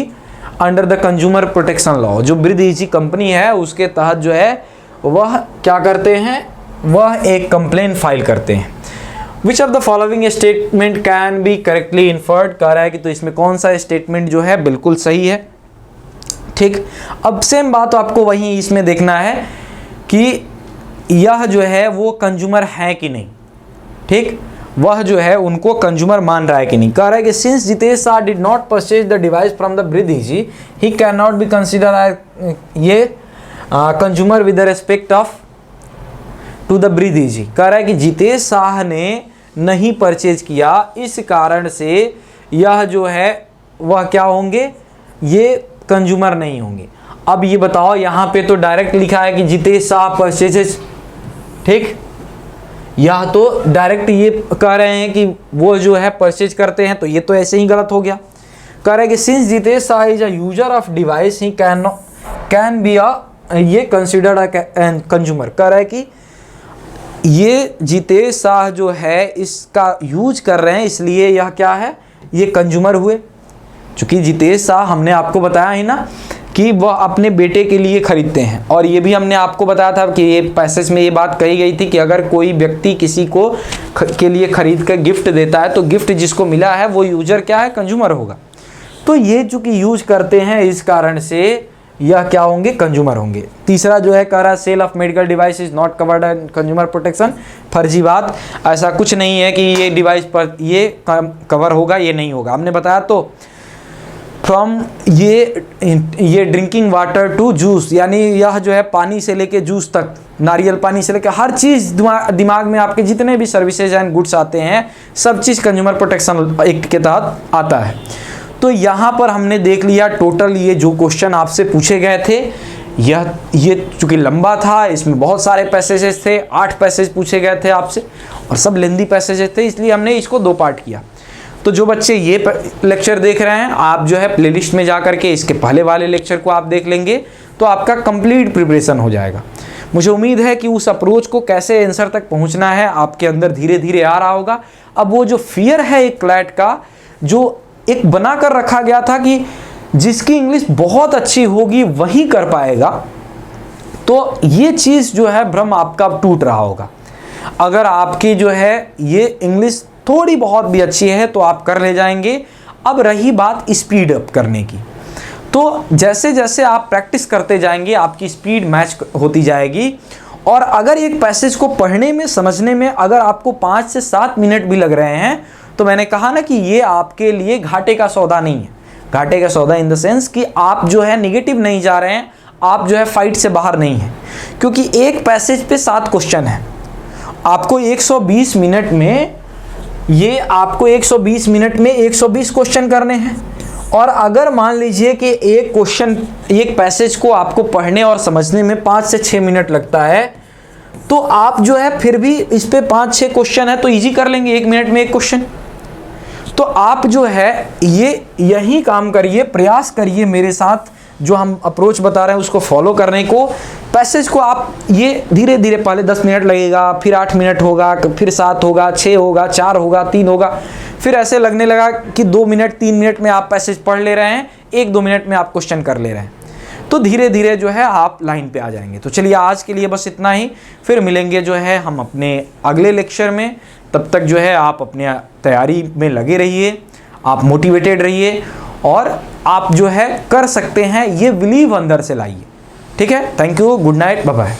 under the consumer protection law, जो ब्रीथ इजी कंपनी है उसके तहत जो है वह क्या करते हैं, वह एक कंप्लेंट फाइल करते हैं। विच of the following statement can be correctly inferred, कह रहा है कि तो इसमें कौन सा स्टेटमेंट जो है बिल्कुल सही है। ठीक, अब सेम बात आपको वहीं इसमें देखना है कि यह जो है वो कंज्यूमर है कि नहीं। ठीक, वह जो है उनको कंज्यूमर मान रहा है कि नहीं। कह रहा है कि since Jitesh Shah did not purchase the device from the Breathe Easy he can not be consider ये consumer with respect of to the Breathe Easy. कह रहा है कि जितेश शाह ने नहीं परचेज किया, इस कारण से यह जो है वह क्या होंगे, ये कंज्यूमर नहीं होंगे। अब ये बताओ यहाँ पे तो डायरेक्ट लिखा है कि जितेश शाह परचेजेज, ठीक, यह तो डायरेक्ट ये कह रहे हैं कि वो जो है परचेज करते हैं, तो ये तो ऐसे ही गलत हो गया। कह रहे हैं कि since Jitesh Shah is a user of device he can be a ये कंसिडर्ड अ कंज्यूमर। कह रहा है कि ये जितेश शाह जो है इसका यूज कर रहे हैं इसलिए यह क्या है, ये कंज्यूमर हुए। चूँकि जितेश शाह हमने आपको बताया ही ना कि वह अपने बेटे के लिए खरीदते हैं, और ये भी हमने आपको बताया था कि ये पैसेज में ये बात कही गई थी कि अगर कोई व्यक्ति किसी को के लिए खरीद कर गिफ्ट देता है तो गिफ्ट जिसको मिला है वो यूजर क्या है, कंज्यूमर होगा। तो ये चूँकि यूज करते हैं इस कारण से यह क्या होंगे, कंज्यूमर होंगे। तीसरा जो है कह रहा है sale of medical device is not covered in consumer protection, फर्जी बात, ऐसा कुछ नहीं है कि ये डिवाइस पर ये कवर होगा, ये नहीं होगा। हमने बताया तो फ्रॉम ये ड्रिंकिंग वाटर टू जूस, यानी यह जो है पानी से लेके जूस तक, नारियल पानी से लेकर हर चीज़ दिमाग में आपके जितने भी सर्विसेज एंड गुड्स आते हैं सब चीज़ कंज्यूमर प्रोटेक्शन एक्ट के तहत आता है। तो यहाँ पर हमने देख लिया टोटल ये जो क्वेश्चन आपसे पूछे गए थे, ये चूँकि लंबा था, इसमें बहुत सारे पैसेजेस थे, 8 पैसेज पूछे गए थे आपसे और सब लेंदी पैसेजेस थे, इसलिए हमने इसको 2 पार्ट किया। तो जो बच्चे ये लेक्चर देख रहे हैं, आप जो है प्लेलिस्ट में जा करके इसके पहले वाले लेक्चर को आप देख लेंगे तो आपका कंप्लीट प्रिपरेशन हो जाएगा। मुझे उम्मीद है कि उस अप्रोच को कैसे आंसर तक पहुंचना है आपके अंदर धीरे धीरे आ रहा होगा। अब वो जो फियर है एक क्लैट का, जो एक बना कर रखा गया था कि जिसकी इंग्लिश बहुत अच्छी होगी वही कर पाएगा, तो ये चीज़ जो है भ्रम आपका अब टूट रहा होगा। अगर आपकी जो है ये इंग्लिश थोड़ी बहुत भी अच्छी है तो आप कर ले जाएंगे। अब रही बात स्पीड अप करने की, तो जैसे जैसे आप प्रैक्टिस करते जाएंगे आपकी स्पीड मैच होती जाएगी। और अगर एक पैसेज को पढ़ने में समझने में अगर आपको 5 से 7 मिनट भी लग रहे हैं, तो मैंने कहा ना कि ये आपके लिए घाटे का सौदा नहीं है। घाटे का सौदा इन द सेंस कि आप जो है निगेटिव नहीं जा रहे हैं, आप जो है फाइट से बाहर नहीं हैं, क्योंकि एक पैसेज पे 7 क्वेश्चन है। आपको 120 मिनट में आपको 120 मिनट में 120 क्वेश्चन करने हैं। और अगर मान लीजिए कि एक पैसेज को आपको पढ़ने और समझने में 5 से 6 मिनट लगता है, तो आप जो है फिर भी इस पे 5-6 क्वेश्चन है तो इजी कर लेंगे, 1 मिनट में 1 क्वेश्चन। तो आप जो है यही काम करिए, प्रयास करिए मेरे साथ, जो हम अप्रोच बता रहे हैं उसको फॉलो करने को। पैसेज को आप ये धीरे धीरे, पहले 10 मिनट लगेगा, फिर 8 मिनट होगा, फिर 7 होगा, 6 होगा, 4 होगा, 3 होगा, फिर ऐसे लगने लगा कि 2 मिनट 3 मिनट में आप पैसेज पढ़ ले रहे हैं, 1-2 मिनट में आप क्वेश्चन कर ले रहे हैं। तो धीरे धीरे जो है आप लाइन पे आ जाएंगे। तो चलिए आज के लिए बस इतना ही, फिर मिलेंगे जो है हम अपने अगले लेक्चर में। तब तक जो है आप अपने तैयारी में लगे रहिए, आप मोटिवेटेड रहिए और आप जो है कर सकते हैं, ये बिलीव अंदर से लाइए। ठीक है, thank you, good night, bye bye.